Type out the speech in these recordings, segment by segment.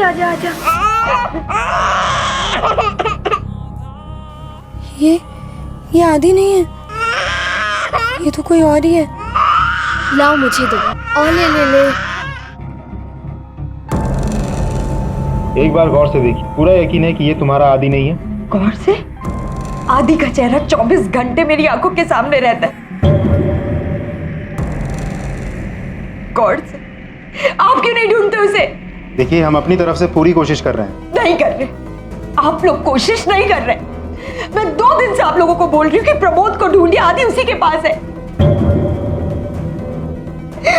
आजा आजा। ये आदि नहीं है, ये तो कोई और ही है। लाओ मुझे दो और ले ले ले। एक बार गौर से देखिए, पूरा यकीन है कि ये तुम्हारा आदि नहीं है। गौर से? आदि का चेहरा 24 घंटे मेरी आंखों के सामने रहता है। गौर से? आप क्यों नहीं ढूंढते उसे? देखिए, हम अपनी तरफ से पूरी कोशिश कर रहे हैं। नहीं कर रहे, आप लोग कोशिश नहीं कर रहे। मैं 2 दिन से आप लोगों को बोल रही हूँ कि प्रमोद को ढूंढिए, आदि उसी के पास है।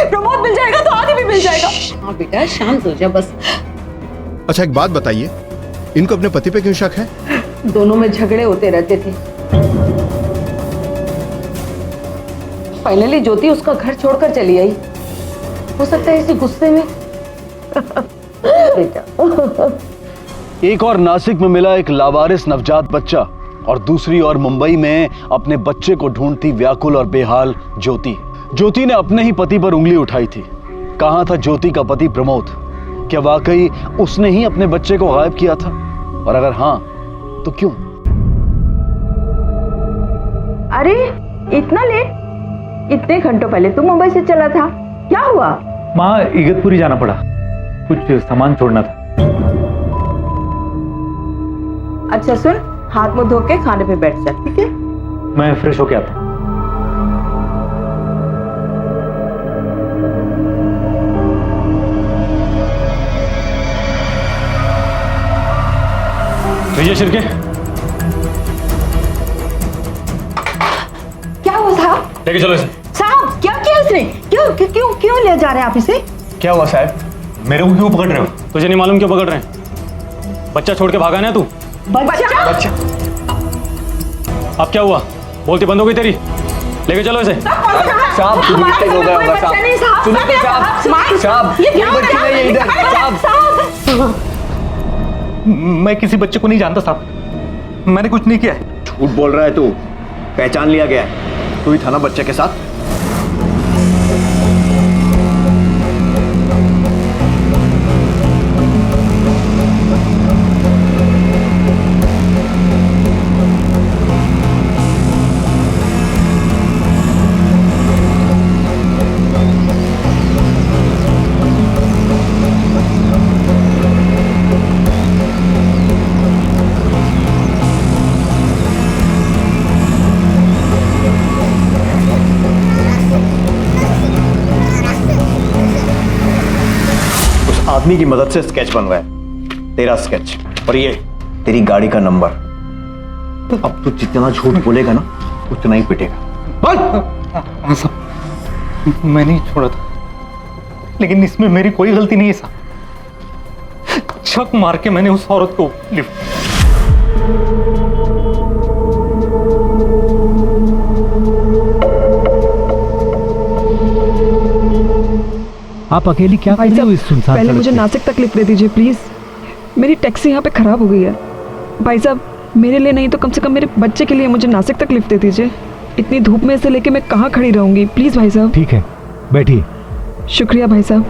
प्रमोद मिल जाएगा तो आदि भी मिल जाएगा। हाँ बेटा, शांत हो जा बस। अच्छा, एक बात बताइए, इनको अपने पति पे क्यों शक है? दोनों में झगड़े होते रहते थे। फाइनली ज्योति उसका घर छोड़कर चली आई। हो सकता है इसी गुस्से में। बेटा, एक और नासिक में मिला एक लावारिस नवजात बच्चा, और दूसरी ओर मुंबई में अपने बच्चे को ढूंढती व्याकुल और बेहाल ज्योति। ज्योति ने अपने ही पति पर उंगली उठाई थी। कहां था ज्योति का पति प्रमोद? क्या वाकई उसने ही अपने बच्चे को गायब किया था? और अगर हां तो क्यों? अरे इतना लेट? इतने घंटों पहले तुम मुंबई से चला था, क्या हुआ? माँ, इगतपुरी जाना पड़ा, कुछ सामान छोड़ना था। अच्छा सुन, हाथ मुंह धो के खाने पे बैठ जा, ठीक है? मैं फ्रेश होके आता हूँ। भैया शिरके, क्या हुआ साहब? लेके चलो इसे। साहब क्या किया उसने? क्यों क्यों क्यों क्यों ले जा रहे हैं आप इसे? क्या हुआ साहब? मेरे को क्यों पकड़ रहे हो? तुझे नहीं मालूम क्यों पकड़ रहे हैं? बच्चा छोड़ के भागा ना तू। बच्चा? अब क्या हुआ? बोलती बंद हो गई तेरी? लेके चलो इसे। साहब, मिस्टेक हो गया होगा साहब। सुनो तो साहब, ये बच्ची नहीं है इधर साहब। मैं किसी बच्चे को नहीं जानता साहब, मैंने कुछ नहीं किया है। झूठ बोल रहा है तू, पहचान लिया गया है। तू ही था ना बच्चे के साथ? आदमी की मदद से स्केच बनवाया, तेरा स्केच, और ये तेरी गाड़ी का नंबर। अब तू जितना झूठ बोलेगा ना, उतना ही पिटेगा। बोल। हाँ साहब, मैंने ही छोड़ा था, लेकिन इसमें मेरी कोई गलती नहीं है साहब। शक मार के मैंने उस औरत को लिफ्ट। आप अकेली क्या कर रहे हो इस सुनसान पहले सड़क मुझे पे? नासिक तक लिफ्ट दे दीजिए प्लीज। मेरी टैक्सी यहाँ पे खराब हो गई है। भाई साहब, मेरे लिए नहीं तो कम से कम मेरे बच्चे के लिए मुझे नासिक तक लिफ्ट दे दीजिए। इतनी धूप में से लेके मैं कहाँ खड़ी रहूंगी? प्लीज भाई साहब। ठीक है, बैठिए। शुक्रिया भाई साहब।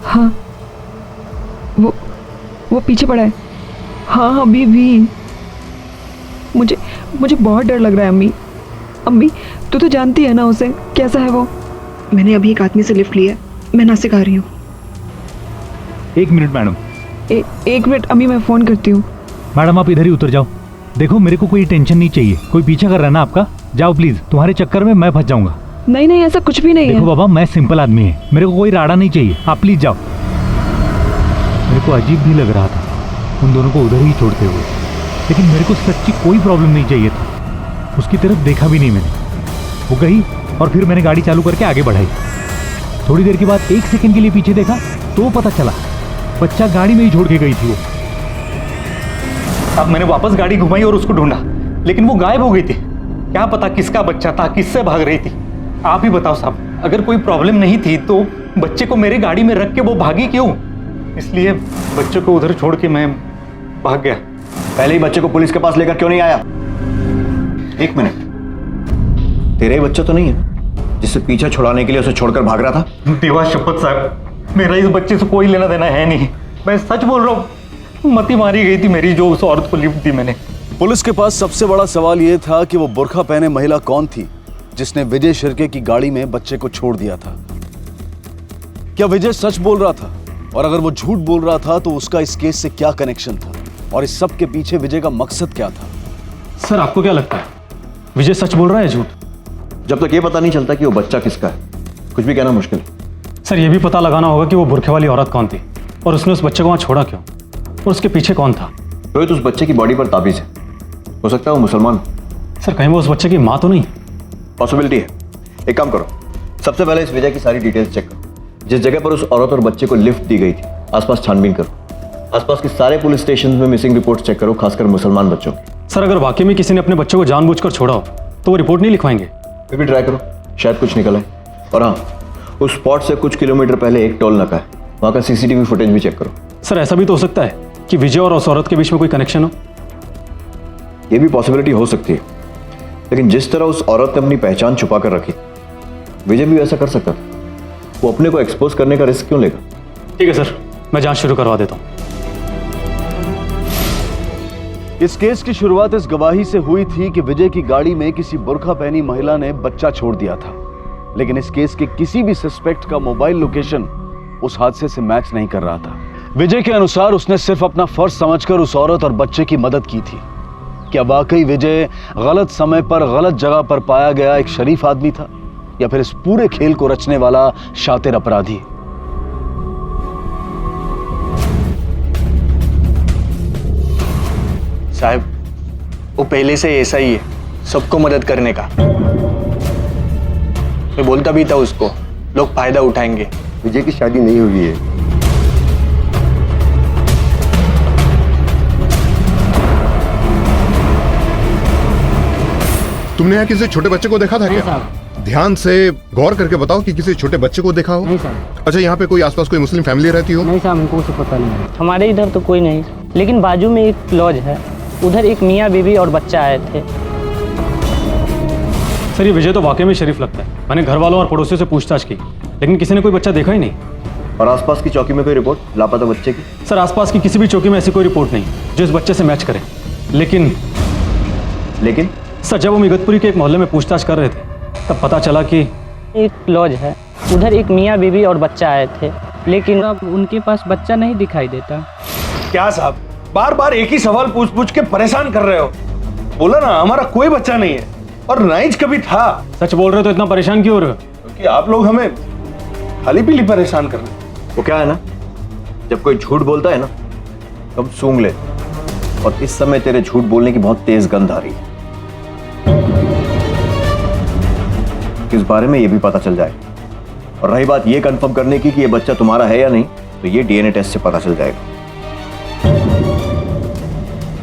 हाँ, वो पीछे पड़ा है। हाँ अभी भी मुझे बहुत डर लग रहा है। अम्मी तू तो जानती है ना उसे, कैसा है वो। मैंने अभी एक आदमी से लिफ्ट लिया, मैं नासिक आ रही हूँ। 1 मिनट मैडम। 1 मिनट अम्मी, मैं फ़ोन करती हूँ। मैडम आप इधर ही उतर जाओ। देखो मेरे को कोई टेंशन नहीं चाहिए, कोई पीछा कर रहा है ना आपका। जाओ प्लीज, तुम्हारे चक्कर में मैं फंस जाऊंगा। नहीं ऐसा कुछ भी नहीं है। देखो बाबा, मैं सिंपल आदमी है, मेरे को कोई राड़ा नहीं चाहिए। आप प्लीज जाओ। मेरे को अजीब भी लग रहा था उन दोनों को उधर ही छोड़ते हुए, लेकिन मेरे को सच्ची कोई प्रॉब्लम नहीं चाहिए था। उसकी तरफ देखा भी नहीं मैंने। वो गई और फिर मैंने गाड़ी चालू करके आगे बढ़ाई। थोड़ी देर के बाद 1 सेकंड के लिए पीछे देखा तो पता चला बच्चा गाड़ी में ही छोड़ के गई थी वो। अब मैंने वापस गाड़ी घुमाई और उसको ढूंढा, लेकिन वो गायब हो गई थी। क्या पता किसका बच्चा था, किससे भाग रही थी। आप ही बताओ साहब, अगर कोई प्रॉब्लम नहीं थी तो बच्चे को मेरे गाड़ी में रख के वो भागी क्यों? इसलिए बच्चे को उधर छोड़ के मैं भाग गया। पहले ही बच्चे को पुलिस के पास लेकर क्यों नहीं आया? एक मिनट, तेरा ही बच्चा तो नहीं है जिससे पीछा छुड़ाने के लिए उसे छोड़कर भाग रहा था? देवा शपथ साहब, मेरा इस बच्चे से कोई लेना देना है नहीं। मैं सच बोल रहा हूँ, मती मारी गई थी मेरी जो उस औरत को लिफ्ट दी मैंने। पुलिस के पास सबसे बड़ा सवाल यह था कि वो बुर्का पहने महिला कौन थी जिसने विजय शिर्के की गाड़ी में बच्चे को छोड़ दिया था। क्या विजय सच बोल रहा था? और अगर वो झूठ बोल रहा था तो उसका इस केस से क्या कनेक्शन था? और इस सब के पीछे विजय का मकसद क्या था? सर आपको क्या लगता है, विजय सच बोल रहा है झूठ? जब तक ये पता नहीं चलता कि वो बच्चा किसका है, कुछ भी कहना मुश्किल है। सर ये भी पता लगाना होगा कि वो बुरखे वाली औरत कौन थी और उसने उस बच्चे को वहां छोड़ा क्यों, और उसके पीछे कौन था। रोहित, उस बच्चे की बॉडी पर ताबीज है, हो सकता है वो मुसलमान। सर कहीं वो उस बच्चे की माँ तो नहीं? पॉसिबिलिटी है। एक काम करो, सबसे पहले इस विजय की सारी डिटेल्स चेक करो। जिस जगह पर उस औरत और बच्चे को लिफ्ट दी गई थी आसपास छानबीन करो। आसपास के सारे पुलिस स्टेशन में मिसिंग रिपोर्ट चेक करो, खासकर मुसलमान बच्चों की। सर अगर वाकई में किसी ने अपने बच्चे को जानबूझकर छोड़ा हो तो वो रिपोर्ट नहीं लिखवाएंगे? फिर भी ट्राई करो, शायद कुछ निकल आए। और हाँ, उस स्पॉट से कुछ किलोमीटर पहले एक टोल नाका है, वहाँ का सीसीटीवी फुटेज भी चेक करो। सर ऐसा भी तो हो सकता है कि विजय और उस औरत के बीच में कोई कनेक्शन हो। ये भी पॉसिबिलिटी हो सकती है, लेकिन जिस तरह उस औरत ने अपनी पहचान छुपा कर रखी, विजय भी वैसा कर सकता था। वो अपने को एक्सपोज करने का रिस्क क्यों लेगा? ठीक है सर, मैं जांच शुरू करवा देता हूँ। इस केस की शुरुआत इस गवाही से हुई थी कि विजय की गाड़ी में किसी बुर्का पहनी महिला ने बच्चा छोड़ दिया था, लेकिन इस केस के किसी भी सस्पेक्ट का मोबाइल लोकेशन उस हादसे से मैच नहीं कर रहा था। विजय के अनुसार उसने सिर्फ अपना फर्ज समझकर उस औरत और बच्चे की मदद की थी। क्या वाकई विजय गलत समय पर गलत जगह पर पाया गया एक शरीफ आदमी था, या फिर इस पूरे खेल को रचने वाला शातिर अपराधी? साहब वो पहले से ऐसा ही है, सबको मदद करने का। मैं बोलता भी था उसको, लोग फायदा उठाएंगे। विजय की शादी नहीं हुई है। तुमने यहाँ किसी छोटे बच्चे को देखा था क्या? ध्यान से गौर करके बताओ कि किसी छोटे बच्चे को देखा हो। नहीं सर। अच्छा, यहाँ पे कोई आसपास कोई मुस्लिम फैमिली रहती हो? नहीं साहब, हमको कुछ पता नहीं है। हमारे इधर तो कोई नहीं, लेकिन बाजू में एक लॉज है, उधर एक मियाँ बीवी और बच्चा आए थे। सर ये विजय तो वाकई में शरीफ लगता है। मैंने घर वालों और पड़ोसियों से पूछताछ की, लेकिन किसी ने कोई बच्चा देखा ही नहीं। और आसपास की चौकी में कोई रिपोर्ट लापता बच्चे की? सर आसपास की किसी भी चौकी में ऐसी कोई रिपोर्ट नहीं जो इस बच्चे से मैच करे। लेकिन सर जब हम इगतपुरी के एक मोहल्ले में पूछताछ कर रहे थे तब पता चला कि एक लॉज है, उधर एक मियाँ बीवी और बच्चा आए थे, लेकिन अब उनके पास बच्चा नहीं दिखाई देता। क्या साहब बार बार एक ही सवाल पूछ पूछ के परेशान कर रहे हो? बोला ना हमारा कोई बच्चा नहीं है, और ना ही कभी था। सच बोल रहे हो तो इतना परेशान क्यों हो रहे हो? क्योंकि आप लोग हमें खाली पीली परेशान कर रहे हो। वो क्या है ना, जब कोई झूठ बोलता है ना तब सूंघ ले, और इस समय तेरे झूठ बोलने की बहुत तेज गंध आ रही है। इस बारे में ये भी पता चल जाए, और रही बात ये कंफर्म करने की कि ये बच्चा तुम्हारा है या नहीं, तो ये डीएनए टेस्ट से पता चल जाएगा।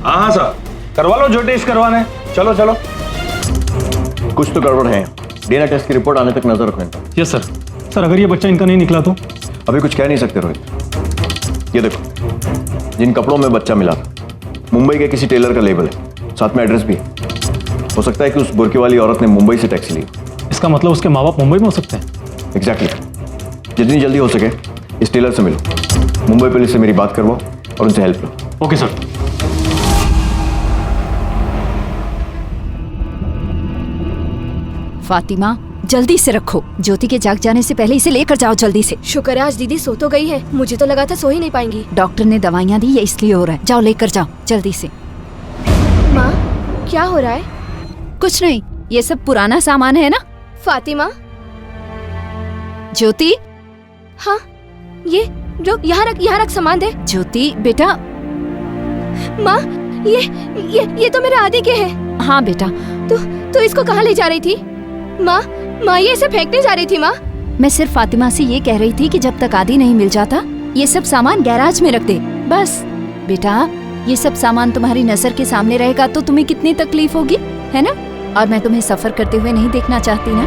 हाँ साहब, करवा लो जो टेस्ट करवाना है। चलो चलो। कुछ तो गड़बड़ है, डीएनए टेस्ट की रिपोर्ट आने तक नजर रखना। Yes sir. सर अगर ये बच्चा इनका नहीं निकला तो? अभी कुछ कह नहीं सकते रोहित। ये देखो, जिन कपड़ों में बच्चा मिला था मुंबई के किसी टेलर का लेबल है, साथ में एड्रेस भी है। हो सकता है कि उस बुर्के वाली औरत ने मुंबई से टैक्सी ली। इसका मतलब उसके माँ बाप मुंबई में हो सकते हैं? एग्जैक्टली। जितनी जल्दी हो सके इस टेलर से मिलो, मुंबई पुलिस से मेरी बात करवाओ और उनसे हेल्प लो। Okay sir. फातिमा जल्दी से रखो, ज्योति के जाग जाने से पहले इसे लेकर जाओ जल्दी से। शुक्र है आज दीदी सो तो गई है, मुझे तो लगा था सो ही नहीं पाएंगी। डॉक्टर ने दवाइयाँ दी, ये इसलिए हो रहा है। जाओ लेकर जाओ जल्दी से। माँ क्या हो रहा है? कुछ नहीं, ये सब पुराना सामान है ना। फातिमा। ज्योति। हाँ ये जो यहाँ रख सामान दे। ज्योति बेटा। माँ ये तो मेरे आदि के है। हाँ बेटा। तो इसको कहाँ ले जा रही थी? माँ ये इसे फेंकने जा रही थी। माँ मैं सिर्फ फातिमा से ये कह रही थी कि जब तक आदि नहीं मिल जाता ये सब सामान गैराज में रख दे, बस। बेटा ये सब सामान तुम्हारी नजर के सामने रहेगा तो तुम्हें कितनी तकलीफ होगी, है ना? और मैं तुम्हें सफर करते हुए नहीं देखना चाहती ना।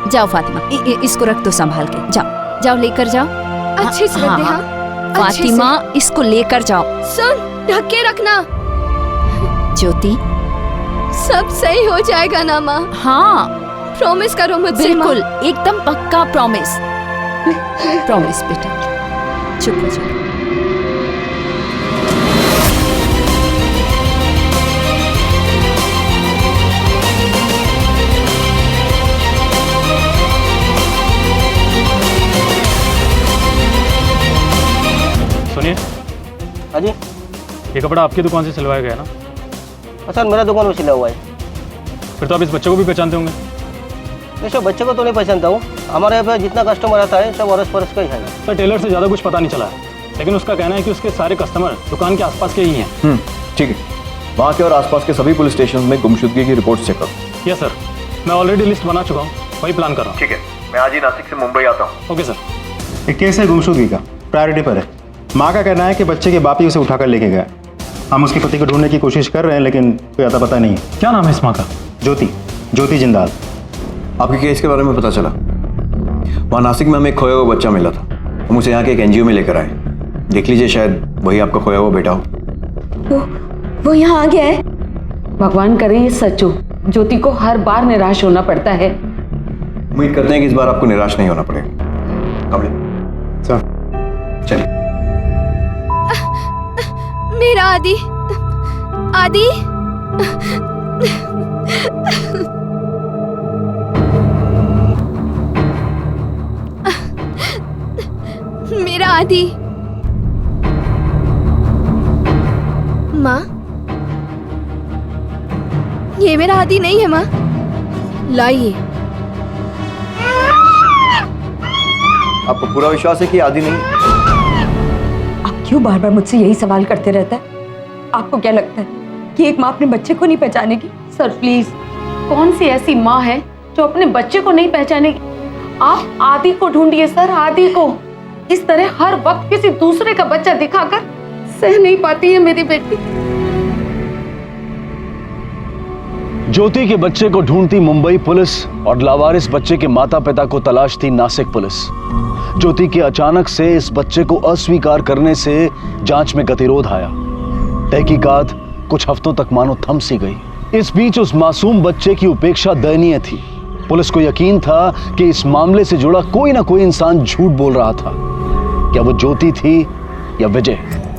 जाओ फातिमा, इसको रख दो संभाल के। जाओ जाओ लेकर जाओ। अच्छे से रख दे। हाँ फातिमा इसको लेकर जाओ। सुन, ढक के रखना। ज्योति सब सही हो जाएगा ना माँ? हाँ प्रॉमिस करो मुझसे माँ। बिल्कुल, एकदम पक्का प्रॉमिस। प्रॉमिस बेटा, चुप हो जाओ। सुनिए। हाँ जी। ये कपड़ा आपकी दुकान से सिलवाया गया ना? सर मेरा दुकान में सिला हुआ है। फिर तो आप इस बच्चे को भी पहचानते होंगे। नहीं सर, बच्चे को तो नहीं पहचानता हूँ। हमारे यहाँ पे जितना कस्टमर आता है सब अरस परस का ही है। सर टेलर से ज़्यादा कुछ पता नहीं चला है, लेकिन उसका कहना है कि उसके सारे कस्टमर दुकान के आसपास के ही हैं। ठीक है, वहाँ के और आसपास के सभी पुलिस स्टेशन में गुमशुदगी की रिपोर्ट चेक करो। यस सर, मैं ऑलरेडी लिस्ट बना चुका हूँ, वही प्लान कर रहा हूँ। ठीक है, मैं आज ही नासिक से मुंबई आता हूँ। Okay sir. एक केस है गुमशुदगी का, प्रायोरिटी पर है। माँ का कहना है कि बच्चे के बाप ही उसे उठाकर लेके गया। हम उसके पति को ढूंढने की कोशिश कर रहे हैं, लेकिन कोई आता पता नहीं है। क्या नाम है इस माँ का? ज्योति जिंदाल। आपके केस के बारे में पता चला? वहाँ नासिक में हमें एक खोया हुआ बच्चा मिला था। हम उसे यहाँ के एक एनजीओ में लेकर आए। देख लीजिए, शायद वही आपका खोया हुआ बेटा हो। वो यहाँ आ गया है। भगवान करे ये सच हो। ज्योति को हर बार निराश होना पड़ता है। उम्मीद करते हैं कि इस बार आपको निराश नहीं होना पड़ेगा। कमले सर चलिए। मेरा आदि, आदि। मेरा आदि। माँ, ये मेरा आदि नहीं है माँ। लाइए। आपको पूरा विश्वास है कि आदि नहीं? आप क्यों बार बार मुझसे यही सवाल करते रहता है? आपको क्या लगता है कि एक माँ अपने बच्चे को नहीं पहचानेगी? सर प्लीज, कौन सी ऐसी माँ है जो अपने बच्चे को नहीं पहचानेगी? आप आदि को ढूंढिए सर, आदि को। इस तरह हर वक्त किसी दूसरे का बच्चा दिखाकर सह नहीं पाती है मेरी बेटी। ज्योति के बच्चे को ढूंढती मुंबई पुलिस और लावारिस बच्चे के माता पिता को तलाशती नासिक पुलिस। ज्योति के अचानक से इस बच्चे को अस्वीकार करने से जांच में गतिरोध आया। तहकीकात कुछ हफ्तों तक मानो थम सी गई। इस बीच उस मासूम बच्चे की उपेक्षा दयनीय थी। पुलिस को यकीन था कि इस मामले से जुड़ा कोई ना कोई इंसान झूठ बोल रहा था। क्या वो ज्योति थी या विजय?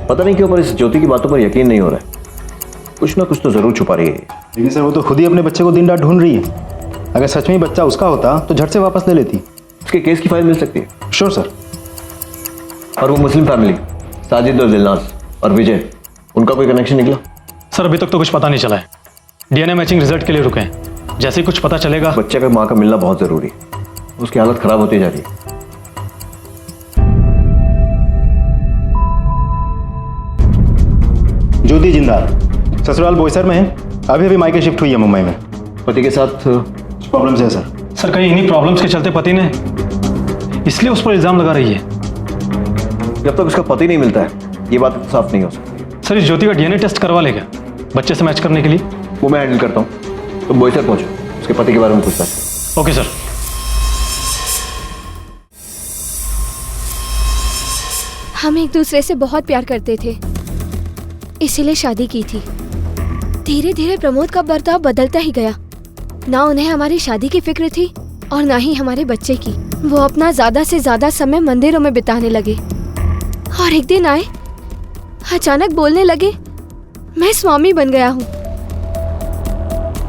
पता नहीं क्यों पर इस ज्योति की बातों पर यकीन नहीं हो रहा है। कुछ ना कुछ तो जरूर छुपा रही है। लेकिन सर वो तो खुद ही अपने बच्चे को दिन रात ढूंढ रही है। अगर सच में ही बच्चा उसका होता तो झट से वापस ले लेती। उसके केस की फाइल मिल सकती है? Sure sir. और वो मुस्लिम फैमिली, साजिद और दिलनाज और विजय, उनका कोई कनेक्शन निकला? सर अभी तक तो कुछ पता नहीं चला है। डीएनए मैचिंग रिजल्ट के लिए रुके हैं। जैसे ही कुछ पता चलेगा। बच्चे का माँ का मिलना बहुत जरूरी है। उसकी हालत खराब होती जा रही है। ज्योति जिंदाल ससुराल बोईसर में है। अभी अभी मायके शिफ्ट हुई है मुंबई में। पति के साथ प्रॉब्लम्स है सर। सर कहीं इन्हीं प्रॉब्लम्स के चलते पति ने इसलिए उस पर इल्जाम लगा रही है। जब तक उसका पति नहीं मिलता है ये बात साफ नहीं हो सकती। सर इस ज्योति का डीएनए टेस्ट करवा लेगा बच्चे से मैच करने के लिए। वो मैं हैंडल करता हूँ। तुम बोईसर पहुंचो, उसके पति के बारे में पूछताछ करो। Okay sir. हम एक दूसरे से बहुत प्यार करते थे, इसीलिए शादी की थी। धीरे धीरे प्रमोद का बर्ताव बदलता ही गया। ना उन्हें हमारी शादी की फिक्र थी और ना ही हमारे बच्चे की। वो अपना ज्यादा से ज्यादा समय मंदिरों में बिताने लगे और एक दिन आए, अचानक बोलने लगे मैं स्वामी बन गया हूँ।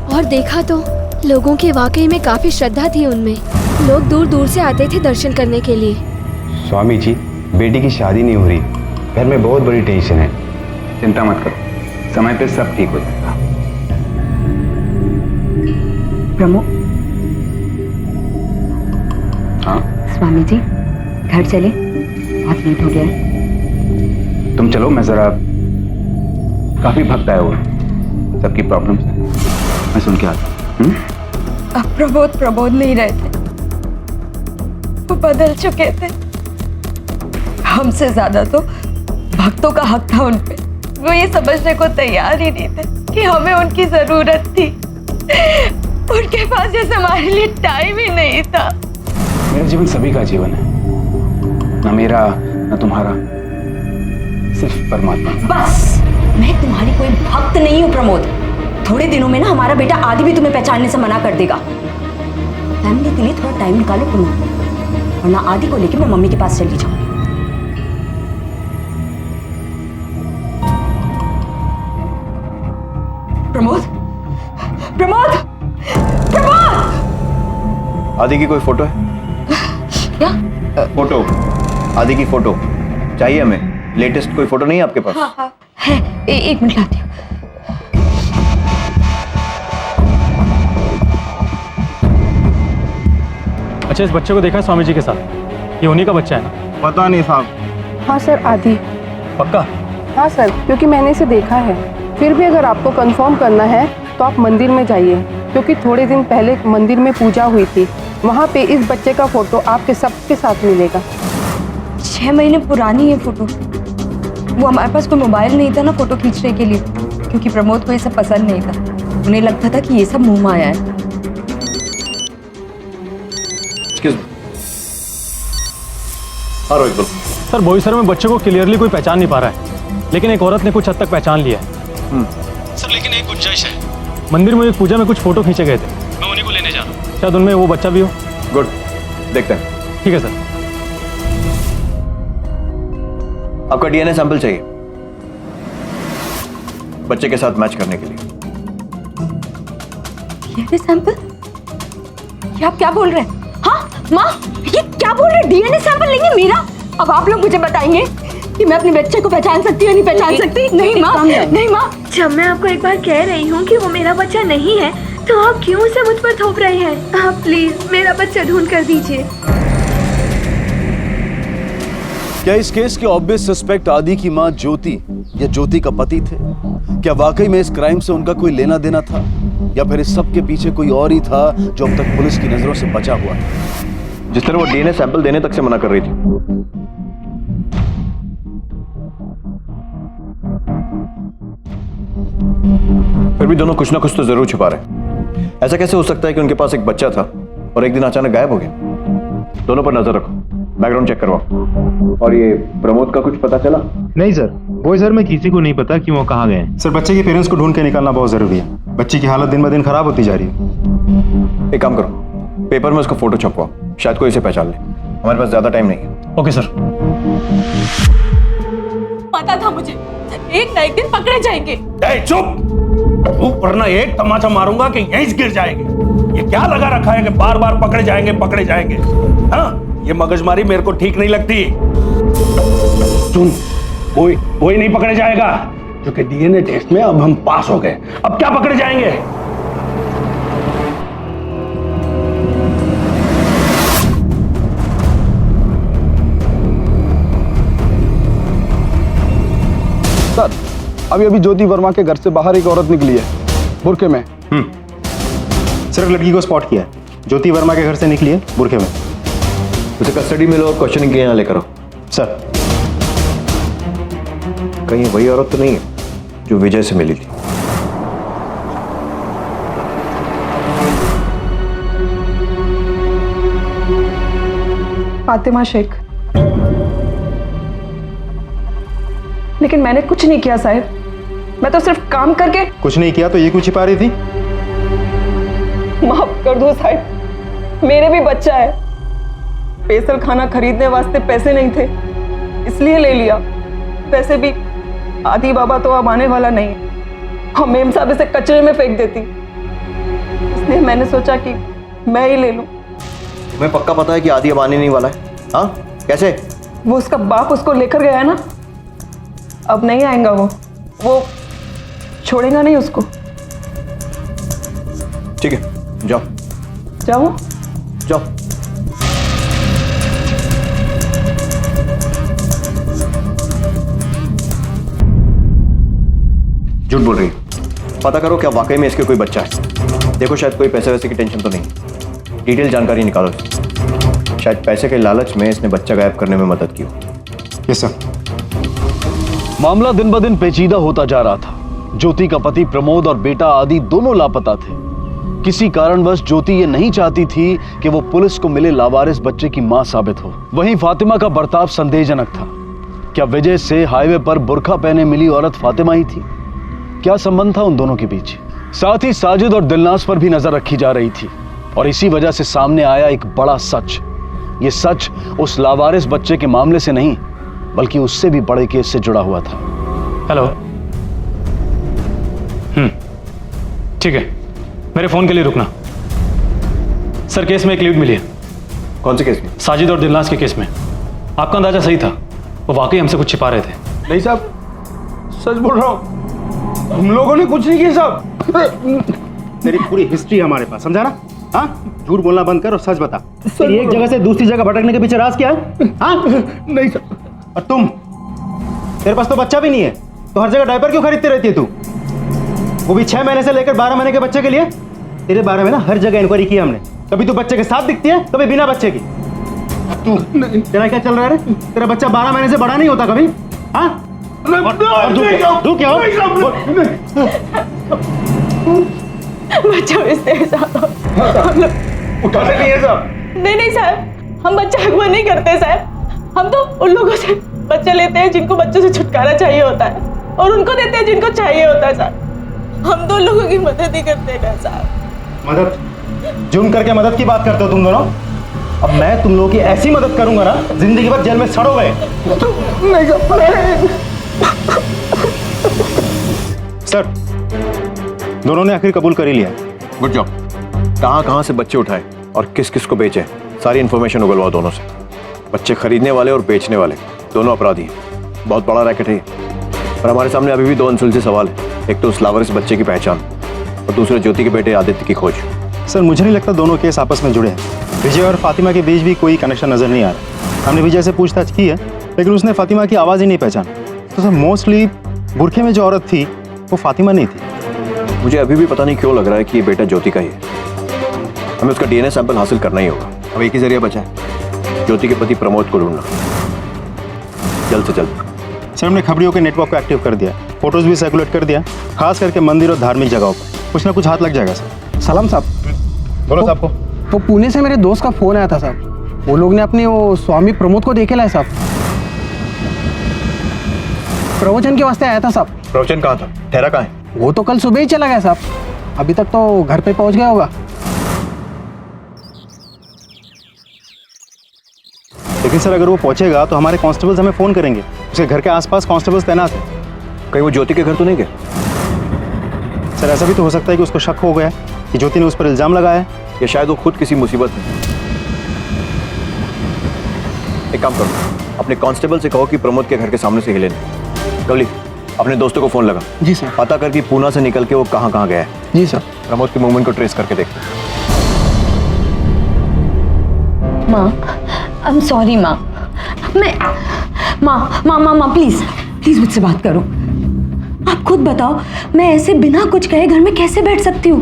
और देखा तो लोगों की वाकई में काफी श्रद्धा थी उनमें। लोग दूर दूर से आते थे दर्शन करने के लिए। स्वामी जी, बेटी की शादी नहीं हो रही, घर में बहुत बड़ी टेंशन है। चिंता मत करो, समय पे सब ठीक हो जाएगा। प्रमोद। हाँ स्वामी जी, घर चले, बहुत लेट हो गया है। तुम चलो, मैं जरा काफी भक्त आया हुआ सबकी प्रॉब्लम्स मैं सुन के आता हूँ। अब प्रमोद नहीं रहते, वो बदल चुके थे। हमसे ज्यादा तो भक्तों का हक था उन पे। वो ये समझने को तैयार ही नहीं थे कि हमें उनकी जरूरत थी। उनके पास जैसे हमारे लिए टाइम ही नहीं था। मेरा जीवन सभी का जीवन है, ना मेरा ना तुम्हारा, सिर्फ परमात्मा। बस, मैं तुम्हारी कोई भक्त नहीं हूँ प्रमोद। थोड़े दिनों में ना हमारा बेटा आदि भी तुम्हें पहचानने से मना कर देगा। फैमिली के लिए थोड़ा टाइम निकालो तुम, वरना आदि को लेकर मैं मम्मी के पास चली जाऊंगी। प्रमोद, प्रमोद, प्रमोद! आदि की कोई फोटो है? क्या? फोटो, आदि की फोटो चाहिए हमें। लेटेस्ट कोई फोटो नहीं है आपके पास? हाँ हाँ है, एक मिनट लाती हूँ। अच्छा, इस बच्चे को देखा है स्वामी जी के साथ? ये उन्हीं का बच्चा है ना? पता नहीं साहब। हाँ सर, आदि। पक्का? हाँ सर, क्योंकि मैंने इसे देखा है। फिर भी अगर आपको कंफर्म करना है तो आप मंदिर में जाइए, क्योंकि थोड़े दिन पहले मंदिर में पूजा हुई थी। वहाँ पे इस बच्चे का फोटो आपके सबके साथ मिलेगा। 6 महीने पुरानी है फोटो। वो हमारे पास कोई मोबाइल नहीं था ना फोटो खींचने के लिए, क्योंकि प्रमोद को ये सब पसंद नहीं था। उन्हें लगता था कि ये सब मुंह माया है। हाँ रोहित बोलो। सर, बोईसर में बच्चे को क्लियरली कोई पहचान नहीं पा रहा है, लेकिन एक औरत ने कुछ हद तक पहचान लिया है। सर, लेकिन एक गुंजाइश है। मंदिर में एक पूजा में कुछ फोटो खींचे गए थे, मैं उन्हीं को लेने जा रहा हूँ। शायद उनमें वो बच्चा भी हो। गुड, देखते हैं। ठीक है सर। आपका डीएनए सैंपल चाहिए बच्चे के साथ मैच करने के लिए। DNA sample? ये आप क्या बोल रहे हैं? हाँ माँ, ये क्या बोल रहे हैं? डीएनए सैंपल लेंगे मेरा? अब आप लोग मुझे बताएंगे कि मैं अपने बच्चे को पहचान सकती हूँ या नहीं पहचान सकती? नहीं माँ, नहीं माँ। जब मैं आपको एक बार कह रही हूँ कि वो मेरा बच्चा नहीं है, तो आप क्यों उसे मुझ पर थोप रहे हैं? आप प्लीज मेरा बच्चा ढूंढ कर दीजिए। क्या इस केस के ऑब्वियस सस्पेक्ट आदि की मां ज्योति या ज्योति का पति थे? क्या वाकई में इस क्राइम से उनका कोई लेना देना था, या फिर इस सब के पीछे कोई और ही था जो अब तक पुलिस की नजरों से बचा हुआ था? जिस तरह वो डीएनए सैंपल देने तक से मना कर रही थी। फिर भी दोनों कुछ ना कुछ तो जरूर छुपा रहे। ऐसा कैसे हो सकता है कि उनके पास एक बच्चा था और एक दिन अचानक गायब हो गया? दोनों पर नजर रखो, बैकग्राउंड चेक करवाओ। और ये प्रमोद का कुछ पता चला? नहीं सर, बोईसर में किसी को नहीं पता कि वो कहाँ गए। सर, बच्चे के पेरेंट्स को ढूंढ के निकालना बहुत जरूरी है। बच्ची की हालत दिन ब दिन खराब होती जा रही है। एक काम करो, पेपर में उसका फोटो छपवाओ, शायद कोई इसे पहचान ले। हमारे पास ज्यादा टाइम नहीं है। Okay sir. पता था मुझे एक ना एक दिन पकड़े जाएंगे। चुप, वरना एक तमाचा मारूंगा कि यहीं गिर जाएंगे। ये क्या लगा रखा है कि बार बार पकड़े जाएंगे पकड़े जाएंगे? हाँ, ये मगजमारी मेरे को ठीक नहीं लगती। सुन, कोई नहीं पकड़े जाएगा, क्योंकि डीएनए टेस्ट में अब हम पास हो गए। अब क्या पकड़े जाएंगे? सर, अभी ज्योति वर्मा के घर से बाहर एक औरत निकली है, बुरके में। सिर्फ लड़की को स्पॉट किया है। ज्योति वर्मा के घर से निकली है बुरके में। उसे कस्टडी में लो और क्वेश्चनिंग के यहाँ लेकर आओ। सर, कहीं वही औरत तो नहीं है जो विजय से मिली थी? फातिमा शेख। लेकिन मैंने कुछ नहीं किया साहब, मैं तो सिर्फ काम करके। कुछ नहीं किया तो ये क्यों छिपा रही थी? माफ कर दो साहब, मेरे भी बच्चा है। स्पेशल खाना खरीदने वास्ते पैसे नहीं थे, इसलिए ले लिया। वैसे भी आदि बाबा तो अब आने वाला नहीं है, हम मेम साहब इसे कचरे में फेंक देती, इसलिए मैंने सोचा कि मैं ही ले लूं। तुम्हें पक्का पता है कि आदि अब आने नहीं वाला है? हाँ, कैसे? वो उसका बाप उसको लेकर गया ना, अब नहीं आएगा। वो छोड़ेगा नहीं उसको। ठीक है, जाओ जाओ जाओ। झूठ बोल रही है। पता करो क्या वाकई में इसके कोई बच्चा है। देखो, शायद कोई पैसे वैसे की टेंशन तो नहीं। डिटेल जानकारी निकालो। शायद पैसे के लालच में इसने बच्चा गायब करने में मदद की हो। Yes sir. मामला दिन ब दिन पेचीदा होता जा रहा था। ज्योति का पति प्रमोद और बेटा आदि दोनों लापता थे। किसी कारणवश ज्योति ये नहीं चाहती थी कि वो पुलिस को मिले लावारिस बच्चे की मां साबित हो। वहीं फातिमा का बर्ताव संदेहजनक था। क्या विजय से हाईवे पर बुर्का पहने मिली औरत फातिमा ही थी? क्या संबंध था उन दोनों के बीच? साथ ही साजिद और दिलनाज पर भी नजर रखी जा रही थी और इसी वजह से सामने आया एक बड़ा सच। ये सच उस लावारिस बच्चे के मामले से नहीं बल्कि उससे भी बड़े केस से जुड़ा हुआ था। हेलो। ठीक है, मेरे फोन के लिए रुकना। सर, केस में एक लीड मिली है। कौन से केस में? साजिद और दिलनाज के केस में। आपका अंदाजा सही था, वो वाकई हमसे कुछ छिपा रहे थे। नहीं साहब, सच बोल रहा हूँ, हम लोगों ने कुछ नहीं किया साहब। तेरी पूरी हिस्ट्री हमारे पास, समझा ना? हाँ, झूठ बोलना बंद कर और सच बता। तेरी एक जगह से दूसरी जगह भटकने के पीछे राज क्या है? हाँ? नहीं सर। और तुम, तेरे पास तो बच्चा भी नहीं है, तो हर जगह डायपर क्यों खरीदती रहती है तू? वो भी 6 महीने से लेकर 12 महीने के बच्चे के लिए। तेरे बारे में ना हर जगह इंक्वायरी की हमने। कभी तू बच्चे के साथ दिखती है, कभी बिना बच्चे की। तू, तेरा क्या चल रहा है रे? तेरा बच्चा 12 महीने से बड़ा नहीं होता कभी? हाँ? तू क्या हो? बच्चा भेजते हैं साहब। उठाते नहीं है साहब। नहीं साहब, हम बच्चा अगवा नहीं करते साहब। हम तो उन लोगों से बच्चा लेते हैं जिनको बच्चों से छुटकारा चाहिए होता है और उनको देते हैं जिनको चाहिए होता है साहब। हम दो लोगों की मदद ही करते हैं ना साहब। मदद? जुर्म करके मदद की बात करते हो तुम दोनों? अब मैं तुम लोगों की ऐसी मदद करूंगा ना, जिंदगी भर जेल में सड़ोगे। सर, दोनों ने आखिर कबूल कर ही लिया। Good job. कहां से बच्चे उठाए और किस किस को बेचे, सारी इंफॉर्मेशन उगलवाओ दोनों से। बच्चे खरीदने वाले और बेचने वाले दोनों अपराधी हैं। बहुत बड़ा रैकेट है ये। और हमारे सामने अभी भी 2 अनसुलझे सवाल है। एक तो उस लावारिस बच्चे की पहचान और दूसरे ज्योति के बेटे आदित्य की खोज। सर, मुझे नहीं लगता दोनों केस आपस में जुड़े हैं। विजय और फातिमा के बीच भी कोई कनेक्शन नजर नहीं आ रहा। हमने विजय से पूछताछ की है, लेकिन उसने फातिमा की आवाज़ ही नहीं पहचानी। तो सर, मोस्टली बुरखे में जो औरत थी वो फातिमा नहीं थी। मुझे अभी भी पता नहीं क्यों लग रहा है कि ये बेटा ज्योति का ही है। हमें उसका DNA सैंपल हासिल करना ही होगा। अब एक ही जरिया बचा है, ज्योति के पति प्रमोद को ढूंढना, जल्द से जल्द। सर, हमने खबरियों के नेटवर्क को एक्टिव कर दिया, फोटोज भी सर्कुलेट कर दिया, खास करके मंदिर और धार्मिक जगहों पर। कुछ ना कुछ हाथ लग जाएगा सर। सलाम साहब। बोलो साहब को। वो पुणे से मेरे दोस्त का फोन आया था साहब। वो लोग ने अपने वो स्वामी प्रमोद को देखे लाए साहब। प्रवचन के वास्ते आया था साहब। प्रवचन कहाँ था? ठहरा कहाँ है? वो तो कल सुबह ही चला गया साहब। अभी तक तो घर पे पहुंच गया होगा। लेकिन सर, अगर वो पहुंचेगा तो हमारे कांस्टेबल्स हमें फोन करेंगे। उसके घर के आसपास कांस्टेबल्स तैनात हैं। कहीं वो ज्योति के घर तो नहीं गए? सर, ऐसा भी तो हो सकता है कि उसको शक हो गया कि ज्योति ने उस पर इल्जाम लगाया है, या शायद वो खुद किसी मुसीबत में। एक काम करो, अपने कांस्टेबल से कहो कि प्रमोद के घर के सामने से हिले नहीं। कवली, अपने दोस्तों को फोन लगा। जी सर। पता कर कि पूना से निकल के वो कहाँ गया है। जी सर। प्रमोद के मूवमेंट को ट्रेस करके देखते हैं। माँ, आई एम सॉरी माँ। माँ प्लीज मुझसे बात करो। आप खुद बताओ, मैं ऐसे बिना कुछ कहे घर में कैसे बैठ सकती हूँ?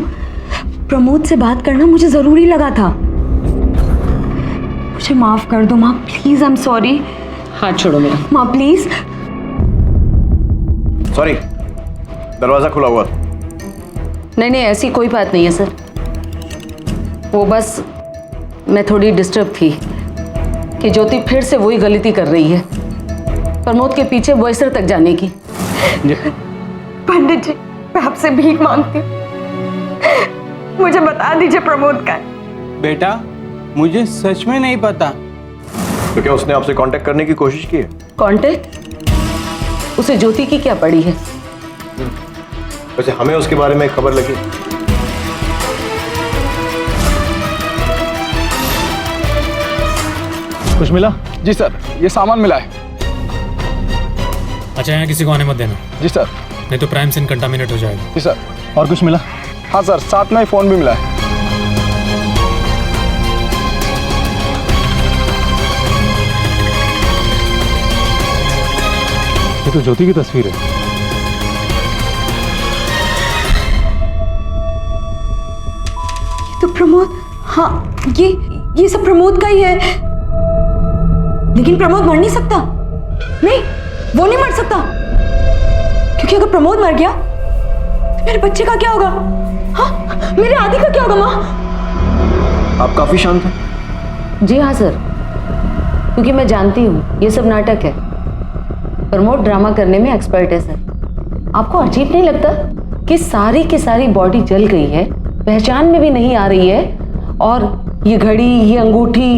प्रमोद से बात करना मुझे जरूरी लगा था। मुझे माफ कर दो माँ, प्लीज। I am sorry. हाथ छोड़ो मेरा। माँ प्लीज। सॉरी, दरवाजा खुला हुआ। नहीं ऐसी कोई बात नहीं है सर। वो बस मैं थोड़ी डिस्टर्ब थी कि ज्योति फिर से वही गलती कर रही है, प्रमोद के पीछे बॉयसर तक जाने की। पंडित जी, मैं आपसे भीख मांगती हूँ, मुझे बता दीजिए प्रमोद का है। बेटा, मुझे सच में नहीं पता। तो क्या उसने आपसे कांटेक्ट करने की कोशिश की है? कांटेक्ट? उसे ज्योति की क्या पड़ी है? वैसे हमें उसके बारे में खबर लगी। कुछ मिला? जी सर, ये सामान मिला है। अच्छा, यहाँ किसी को आने मत देना। जी सर। नहीं तो प्राइम सीन कंटामिनेट हो जाएगा। जी सर। और कुछ मिला? हाँ सर, साथ में फोन भी मिला है। ये तो ज्योति की तस्वीर है। ये तो प्रमोद, हाँ ये सब प्रमोद का ही है। लेकिन प्रमोद मर नहीं सकता। नहीं, वो नहीं मर सकता, क्योंकि अगर प्रमोद मर गया तो मेरे बच्चे का क्या होगा? हाँ, मेरे आदि का क्या होगा? माँ, आप काफी शांत हैं। जी हाँ सर, क्योंकि मैं जानती हूँ ये सब नाटक है। प्रमोद ड्रामा करने में एक्सपर्ट है सर। आपको अजीब नहीं लगता कि सारी की सारी बॉडी जल गई है, पहचान में भी नहीं आ रही है, और ये घड़ी, ये अंगूठी,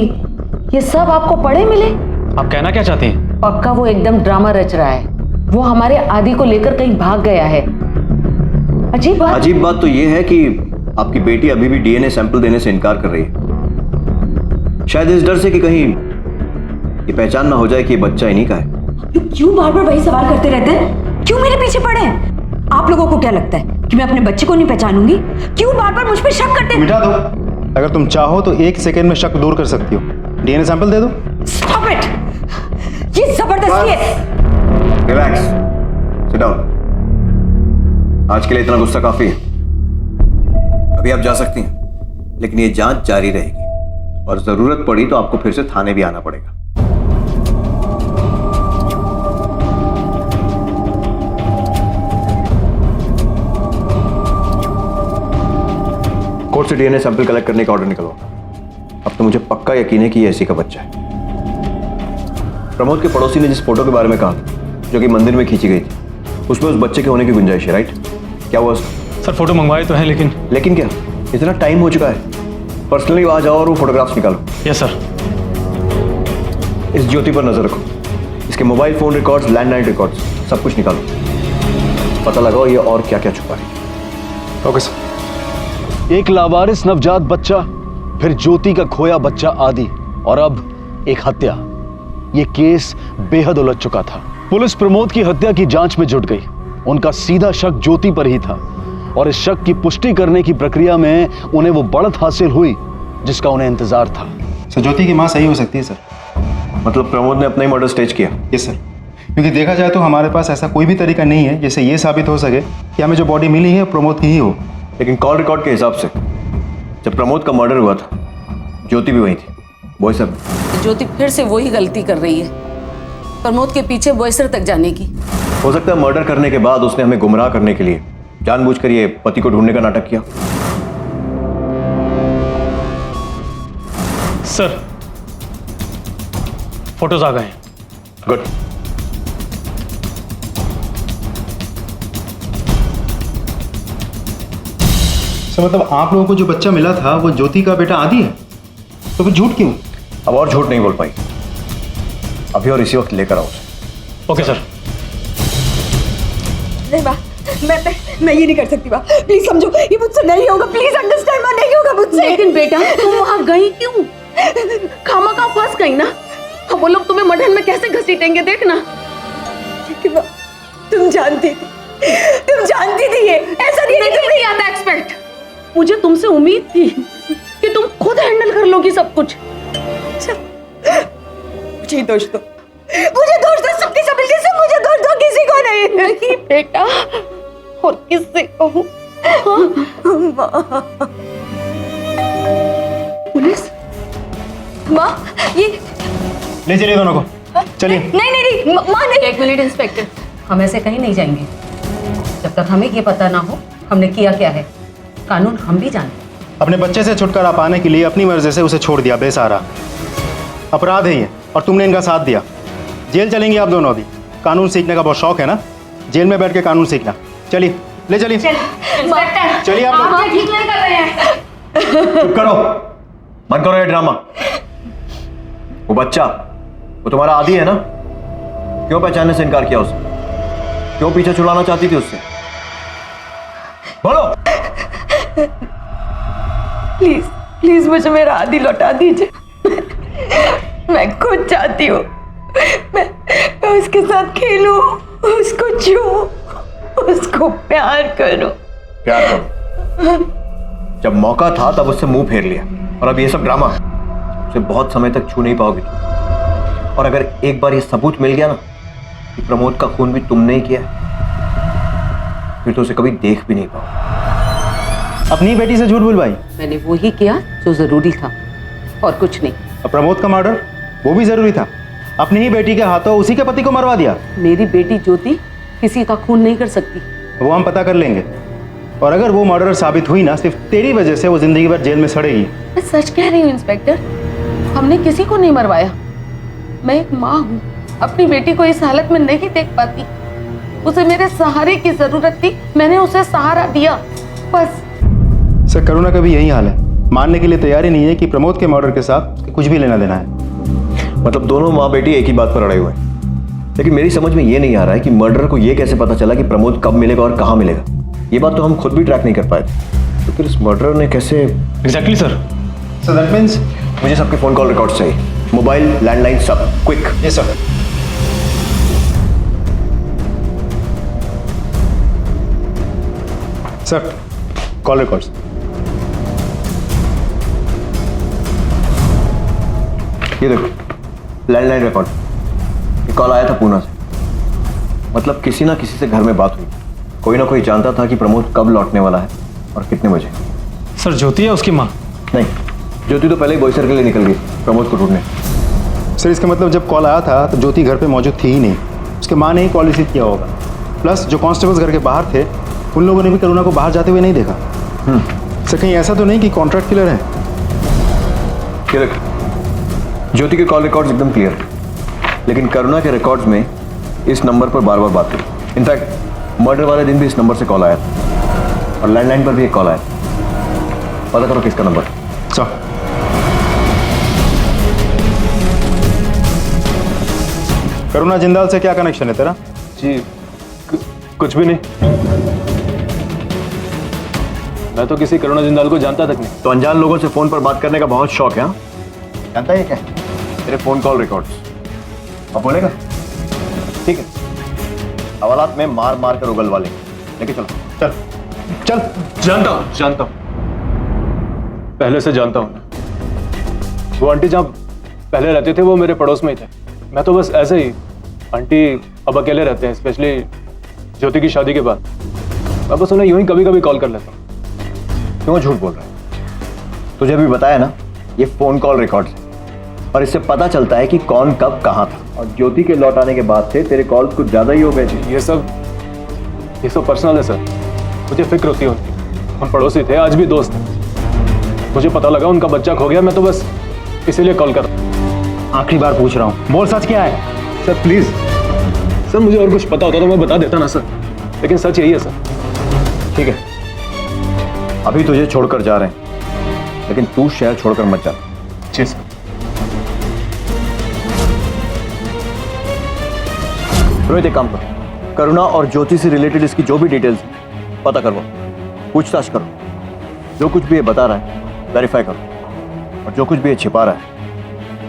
ये सब आपको पड़े मिले? आप कहना क्या चाहती हैं? पक्का वो एकदम ड्रामा रच रहा है। वो हमारे आदि को लेकर कहीं भाग गया है। अजीब बात तो ये है कि आपकी बेटी अभी भी डीएनए सैंपल देने से इनकार कर रही है, शायद इस डर से कि कहीं ये पहचान ना हो जाए कि ये बच्चा इन्हीं का है। क्यों बार बार वही सवाल करते रहते हैं? क्यों मेरे पीछे पड़े हैं? आप लोगों को क्या लगता है कि मैं अपने बच्चे को नहीं पहचानूंगी? क्यों बार बार मुझ पे शक करते हैं? मिटा दो। अगर तुम चाहो तो 1 सेकेंड में शक दूर कर सकती हो। डीएनए सैंपल दे दो। Stop it! ये जबरदस्ती है। Relax, sit down. आज के लिए इतना गुस्सा काफी है। अभी आप जा सकती हैं, लेकिन ये जांच जारी रहेगी और जरूरत पड़ी तो आपको फिर से थाने भी आना पड़ेगा। कोर्ट से डीएनए सैंपल कलेक्ट करने का ऑर्डर निकलवाना। अब तो मुझे पक्का यकीन है कि ये ऐसी का बच्चा है। प्रमोद के पड़ोसी ने जिस फोटो के बारे में कहा जो कि मंदिर में खींची गई थी, उसमें उस बच्चे के होने की गुंजाइश है, राइट? क्या हुआ सर? फोटो मंगवाए तो हैं, लेकिन क्या? इतना टाइम हो चुका है। पर्सनली वहां जाओ और वो फोटोग्राफ्स निकालो। Yes sir. इस ज्योति पर नजर रखो, इसके mobile phone records, landline records, सब कुछ निकालो। पता लगाओ ये और क्या क्या छुपा है। Okay sir. एक लावारिस नवजात बच्चा, फिर ज्योति का खोया बच्चा आदि, और अब एक हत्या। ये केस बेहद उलझ चुका था। पुलिस प्रमोद की हत्या की जांच में जुट गई। उनका सीधा शक ज्योति पर ही था, और इस शक की पुष्टि करने की प्रक्रिया में उन्हें वो बढ़त हासिल हुई जिसका उन्हें इंतजार था। सर, ज्योति की मां सही हो सकती है सर। मतलब प्रमोद ने अपना ही मर्डर स्टेज किया? यस सर, क्योंकि देखा जाए तो हमारे पास ऐसा कोई भी तरीका नहीं है जिससे ये साबित हो सके कि हमें जो बॉडी मिली है प्रमोद की ही हो। लेकिन कॉल रिकॉर्ड के हिसाब से जब प्रमोद का मर्डर हुआ था, ज्योति भी वही थी, बोईसर। ज्योति फिर से वही गलती कर रही है, प्रमोद के पीछे बोईसर तक जाने की। हो सकता है मर्डर करने के बाद उसने हमें गुमराह करने के लिए जानबूझकर ये पति को ढूंढने का नाटक किया। सर, फोटोज आ गए हैं। गुड। सर, मतलब आप लोगों को जो बच्चा मिला था वो ज्योति का बेटा आदि है, तो फिर झूठ क्यों? अब और झूठ नहीं बोल पाई। अभी और इसी वक्त लेकर आओ उसे। Okay sir. नहीं बा, मैं ये नहीं कर सकती बा। प्लीज समझो, ये मुझसे नहीं होगा। प्लीज अंडरस्टैंड, नहीं होगा मुझसे। लेकिन बेटा, तुम वहां गई क्यों? खामखा फंस गई ना। अब वो लोग तुम्हें मठन में कैसे घसीटेंगे, देखना। लेकिन बा, तुम जानती थी ये ऐसा नहीं आता एक्सपेक्ट। मुझे तुमसे उम्मीद थी कि तुम खुद हैंडल कर लोगी सब कुछ। मुझे दोष दो, सबकी सब मिलके से मुझे दोष दो, किसी को नहीं बेटा, और किससे कहूं? पुलिस? माँ, ये ले चलिए दोनों को, चलिए। नहीं, माँ नहीं। एक मिनट इंस्पेक्टर, हम ऐसे कहीं नहीं जाएंगे जब तक हमें ये पता ना हो हमने किया क्या है। कानून हम भी जानते। अपने बच्चे से छुटकारा पाने के लिए अपनी मर्जी से उसे छोड़ दिया बेसहारा। अपराध है ये, और तुमने इनका साथ दिया। जेल चलेंगे आप दोनों। अभी कानून सीखने का बहुत शौक है ना, जेल में बैठ के कानून सीखना। चलिए, ले चलिए। चलिए आप लोग। ठीक नहीं कर रहे हैं। चुप करो, मत करो ये ड्रामा। वो बच्चा, वो तुम्हारा आदि है ना? क्यों पहचानने से इनकार किया उसने? क्यों पीछे छुड़ाना चाहती थी उससे? बोलो। प्लीज मुझे मेरा आदि लौटा दीजिए। मैं खुद चाहती हूँ मैं उसके साथ खेलूं, उसको छूऊं, उसको प्यार करूं। प्यार करो? जब मौका था तब उससे मुंह फेर लिया, और अब ये सब ड्रामा। उसे बहुत समय तक छू नहीं पाओगे तुम। और अगर एक बार ये सबूत मिल गया ना कि प्रमोद का खून भी तुमने ही किया, फिर तो उसे कभी देख भी नहीं पाओ। अपनी बेटी से झूठ बुलवाई? मैंने वो ही किया जो जरूरी था, और कुछ नहीं। और प्रमोद का मर्डर, वो भी जरूरी था। अपनी ही बेटी के हाथों उसी के पति को मरवा दिया। मेरी बेटी ज्योति किसी का खून नहीं कर सकती। वो हम पता कर लेंगे, और अगर वो मर्डर साबित हुई ना, सिर्फ तेरी वजह से वो जिंदगी भर जेल में सड़ेगी। मैं सच कह रही हूँ इंस्पेक्टर, हमने किसी को नहीं मरवाया। मैं एक माँ हूँ, अपनी बेटी को इस हालत में नहीं देख पाती। उसे मेरे सहारे की जरूरत थी, मैंने उसे सहारा दिया, बस। सर करुणा का भी यही हाल है, मानने के लिए तैयार ही नहीं है कि प्रमोद के मर्डर के साथ कुछ भी लेना देना है। मतलब दोनों माँ बेटी एक ही बात पर अड़े हुए हैं। लेकिन मेरी समझ में ये नहीं आ रहा है कि मर्डर को ये कैसे पता चला कि प्रमोद कब मिलेगा और कहाँ मिलेगा। ये बात तो हम खुद भी ट्रैक नहीं कर पाए थे, तो फिर इस मर्डर ने कैसे। Exactly sir. So that means मुझे सबके फोन कॉल रिकॉर्ड चाहिए, मोबाइल, लैंडलाइन, सब quick. Yes sir. Sir call records. ये देखो लैंडलाइन रिकॉर्ड, ये कॉल आया था पूना से। मतलब किसी ना किसी से घर में बात हुई, कोई ना कोई जानता था कि प्रमोद कब लौटने वाला है और कितने बजे। सर ज्योति है उसकी माँ? नहीं, ज्योति तो पहले ही बोईसर के लिए निकल गई प्रमोद को ढूंढने। सर इसका मतलब जब कॉल आया था तो ज्योति घर पे मौजूद थी ही नहीं, उसके माँ ने ही कॉल रिसीव किया होगा। प्लस जो कांस्टेबल्स घर के बाहर थे उन लोगों ने भी करुणा को बाहर जाते हुए नहीं देखा। सर कहीं ऐसा तो नहीं कि कॉन्ट्रैक्ट किलर है? ये देखो ज्योति के कॉल रिकॉर्ड्स एकदम क्लियर है, लेकिन करुणा के रिकॉर्ड्स में इस नंबर पर बार बार बात हुई। इनफैक्ट मर्डर वाले दिन भी इस नंबर से कॉल आया था और लैंडलाइन पर भी एक कॉल आया। पता करो किसका नंबर। सर करुणा जिंदाल से क्या कनेक्शन है तेरा? जी कुछ भी नहीं, मैं तो किसी करुणा जिंदाल को जानता तक नहीं। तो अनजान लोगों से फोन पर बात करने का बहुत शौक है? जानता है क्या तेरे फोन कॉल रिकॉर्ड्स? अब बोलेगा? ठीक है, हवालात में मार मार कर उगलवा लेंगे, लेके चलो। चल चल। जानता हूँ, पहले से जानता हूँ। वो आंटी जहाँ पहले रहते थे वो मेरे पड़ोस में ही थे। मैं तो बस ऐसे ही, आंटी अब अकेले रहते हैं, स्पेशली ज्योति की शादी के बाद। मैं बस उन्हें यूं ही कभी कभी कॉल कर लेता हूँ। क्यों झूठ बोल रहा है? तुझे भी बताया ना, ये फोन कॉल रिकॉर्ड्स है और इससे पता चलता है कि कौन कब कहाँ था। और ज्योति के लौट आने के बाद से तेरे कॉल्स कुछ ज्यादा ही हो गए थे। ये सब पर्सनल है सर, मुझे फिक्र होती है उनकी। हम पड़ोसी थे, आज भी दोस्त हैं। मुझे पता लगा उनका बच्चा खो गया, मैं तो बस इसीलिए कॉल कर रहा हूँ। आखिरी बार पूछ रहा हूँ, बोल सच क्या है? सर प्लीज सर, मुझे और कुछ पता होता तो मैं बता देता ना सर, लेकिन सच यही है सर। ठीक है, अभी तुझे छोड़कर जा रहे हैं, लेकिन तू शहर छोड़कर मत जा। जी सर। रोहित एक काम करो, करुणा और ज्योति से रिलेटेड इसकी जो भी डिटेल्स है पता करो, पूछताछ करो। जो कुछ भी ये बता रहा है वेरीफाई करो, और जो कुछ भी ये छिपा रहा है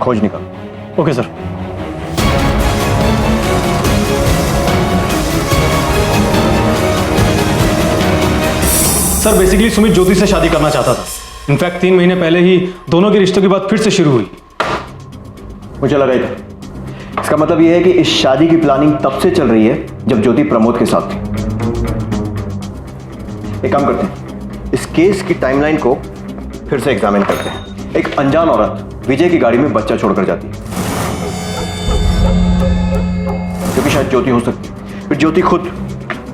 खोज निकालो। Okay sir. Sir basically Sumit Jyoti से शादी करना चाहता था। इनफैक्ट 3 महीने पहले ही दोनों के रिश्तों की बात फिर से शुरू हुई। मुझे लगा ही था। इसका मतलब यह है कि इस शादी की प्लानिंग तब से चल रही है जब ज्योति प्रमोद के साथ थी। एक काम करते हैं, इस केस की टाइमलाइन को फिर से एग्जामिन करते हैं। एक अनजान औरत विजय की गाड़ी में बच्चा छोड़कर जाती है, जो कि शायद ज्योति हो सकती है। फिर ज्योति खुद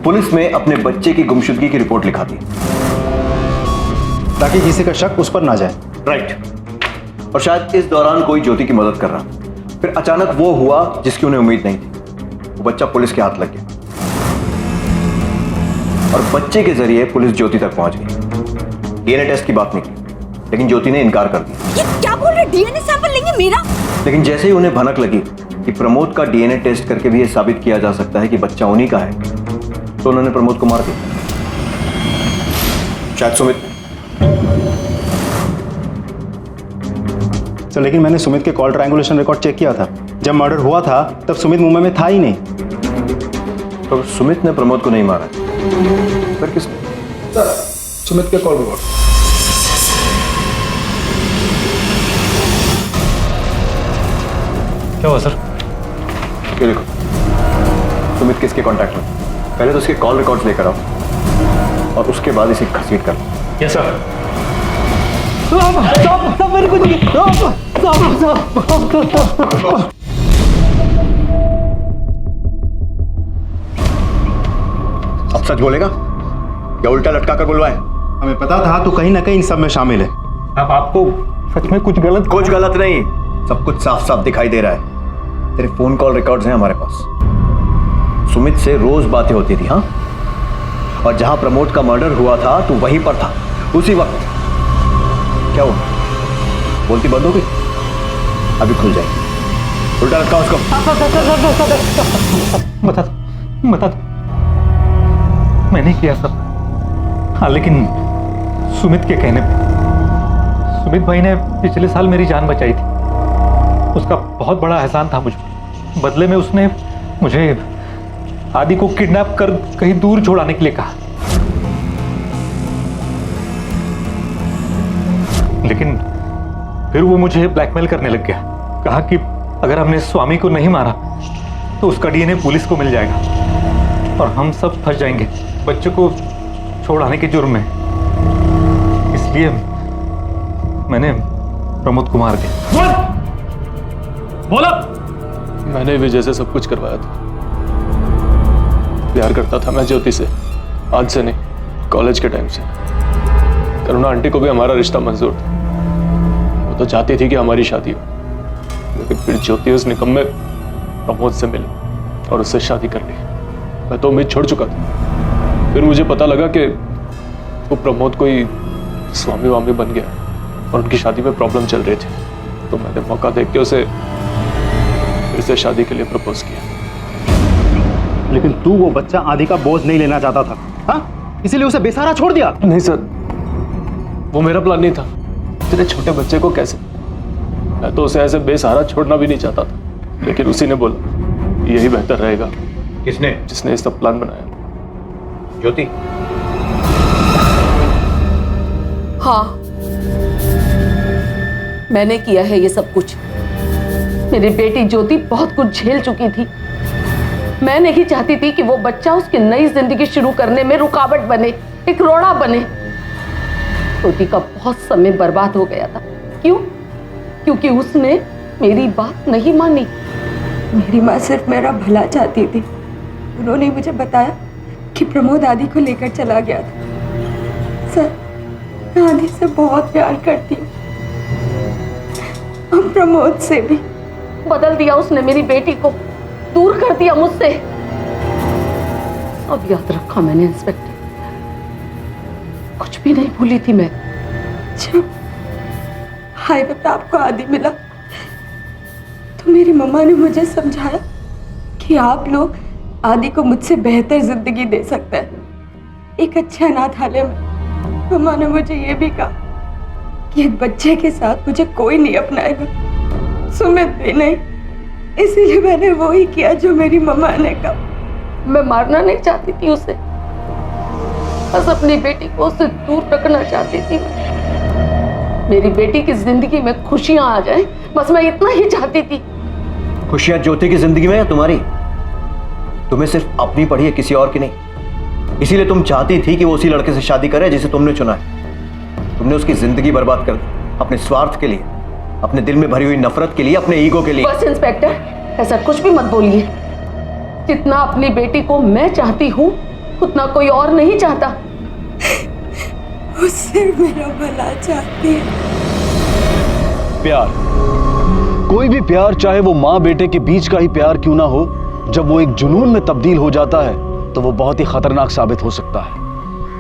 पुलिस में अपने बच्चे की गुमशुदगी की रिपोर्ट लिखाती है ताकि किसी का शक उस पर ना जाए। राइट। और शायद इस दौरान कोई ज्योति की मदद कर रहा। फिर अचानक वो हुआ जिसकी उन्हें उम्मीद नहीं थी। वो बच्चा पुलिस के हाथ लग गया और बच्चे के जरिए पुलिस ज्योति तक पहुंच गई। डीएनए टेस्ट की बात निकली, लेकिन ज्योति ने इनकार कर दिया। ये क्या बोल रहे? डीएनए सैंपल लेंगे मेरा? लेकिन जैसे ही उन्हें भनक लगी कि प्रमोद का डीएनए टेस्ट करके भी यह साबित किया जा सकता है कि बच्चा उन्हीं का है, तो उन्होंने प्रमोद को मार दिया। शायद सुमित। सर लेकिन मैंने सुमित के कॉल ट्रायंगुलेशन रिकॉर्ड चेक किया था। जब मर्डर हुआ था तब सुमित मुंबई में था ही नहीं। तो सुमित ने प्रमोद को नहीं मारा, फिर किसने? सर सुमित के कॉल रिकॉर्ड। क्या हुआ सर? ये देखो, सुमित किसके कांटेक्ट में? पहले तो उसके कॉल रिकॉर्ड्स लेकर आओ और उसके बाद इसे घसीट कर। Yes sir. मेरे को अब सच बोलेगा या उल्टा लटका कर बुलवाए? हमें पता था तो कहीं ना कहीं इन सब में शामिल है। अब आपको सच में कुछ गलत नहीं, सब कुछ साफ साफ दिखाई दे रहा है। तेरे फोन कॉल रिकॉर्ड्स हैं हमारे पास। सुमित से रोज बातें होती थी। हाँ, और जहां प्रमोद का मर्डर हुआ था तू वहीं पर था उसी वक्त। क्या हुआ? बोलती बंद हो गई? अभी खुल जाएगी। उल्टा लटका उसको। बता दो मैंने किया सब। हाँ, लेकिन सुमित के कहने पे। सुमित भाई ने पिछले साल मेरी जान बचाई थी, उसका बहुत बड़ा एहसान था मुझ पर। बदले में उसने मुझे आदि को किडनैप कर कहीं दूर छोड़ाने के लिए कहा। लेकिन फिर वो मुझे ब्लैकमेल करने लग गया। कहा कि अगर हमने स्वामी को नहीं मारा तो उसका डीएनए पुलिस को मिल जाएगा और हम सब फंस जाएंगे बच्चों को छोड़ाने के जुर्म में। इसलिए मैंने प्रमोद को मार दिया। बोला मैंने विजय से सब कुछ करवाया था। प्यार करता था मैं ज्योति से, आज से नहीं, कॉलेज के टाइम से। करुणा आंटी को भी हमारा रिश्ता मंजूर था। वो तो चाहती थी कि हमारी शादी हो, लेकिन फिर ज्योति उस निकम्मे प्रमोद से मिली और उससे शादी कर ली। मैं तो उम्मीद छोड़ चुका था। फिर मुझे पता लगा कि वो प्रमोद कोई स्वामी वामी बन गया और उनकी शादी में प्रॉब्लम चल रही थी। तो मैंने मौका देख के उसे फिर से शादी के लिए प्रपोज किया। लेकिन तू वो बच्चा आदि का बोझ नहीं लेना चाहता था, हाँ? इसीलिए उसे बेसहारा छोड़ दिया। नहीं सर, वो मेरा प्लान नहीं था। इतने छोटे बच्चे को कैसे? मैं तो उसे ऐसे बेसहारा छोड़ना भी नहीं चाहता था, लेकिन उसी ने बोला यही बेहतर रहेगा। किसने? जिसने ये सब प्लान बनाया। ज्योति। हाँ, मैंने किया है ये सब कुछ। मेरी बेटी ज्योति बहुत कुछ झेल चुकी थी। मैं नहीं चाहती थी कि वो बच्चा उसकी नई जिंदगी शुरू करने में रुकावट बने, एक रोड़ा बने। ज्योति का बहुत समय बर्बाद हो गया था। क्यों? क्योंकि उसने मेरी बात नहीं मानी। मेरी माँ सिर्फ मेरा भला चाहती थी। उन्होंने मुझे बताया कि प्रमोद आदि को लेकर चला गया था। सर, मैं आदि से बहुत प्यार करती हूँ और प्रमोद से भी। बदल दिया उसने मेरी बेटी को, दूर कर दिया मुझसे। अब याद रखा मैंने इंस्पेक्टर, कुछ भी नहीं भूली थी मैं। जब हाईवे पे आपको आदि मिला तो मेरी मम्मा ने मुझे समझाया कि आप लोग आदि को मुझसे बेहतर जिंदगी दे सकते हैं, एक अच्छे अनाथालय में। मम्मा ने मुझे ये भी कहा कि एक बच्चे के साथ मुझे कोई नहीं अपनाएगा, सुमित भी नहीं। इसीलिए मैंने वो ही किया जो मेरी मम्मा ने कहा। मैं मारना नहीं चाहती थी उसे, बस अपनी बेटी को उससे दूर रखना चाहती थी। मेरी बेटी की जिंदगी में खुशियां आ जाएं, बस मैं इतना ही चाहती थी। खुशियां ज्योति की जिंदगी में या तुम्हारी? तुम्हें सिर्फ अपनी पड़ी है, किसी और की नहीं। इसीलिए तुम चाहती थी कि वो उसी लड़के से शादी करे जिसे तुमने चुना है। तुमने उसकी जिंदगी बर्बाद कर दी अपने स्वार्थ के लिए, अपने दिल में भरी हुई नफरत के लिए, अपने ईगो के लिए। बस इंस्पेक्टर, ऐसा कुछ भी मत बोलिए। जितना अपनी बेटी को मैं चाहती हूँ उतना कोई और नहीं चाहता। वो सिर्फ मेरा भला चाहती है। प्यार, कोई भी प्यार, चाहे वो माँ बेटे के बीच का ही प्यार क्यों ना हो, जब वो एक जुनून में तब्दील हो जाता है तो वो बहुत ही खतरनाक साबित हो सकता है।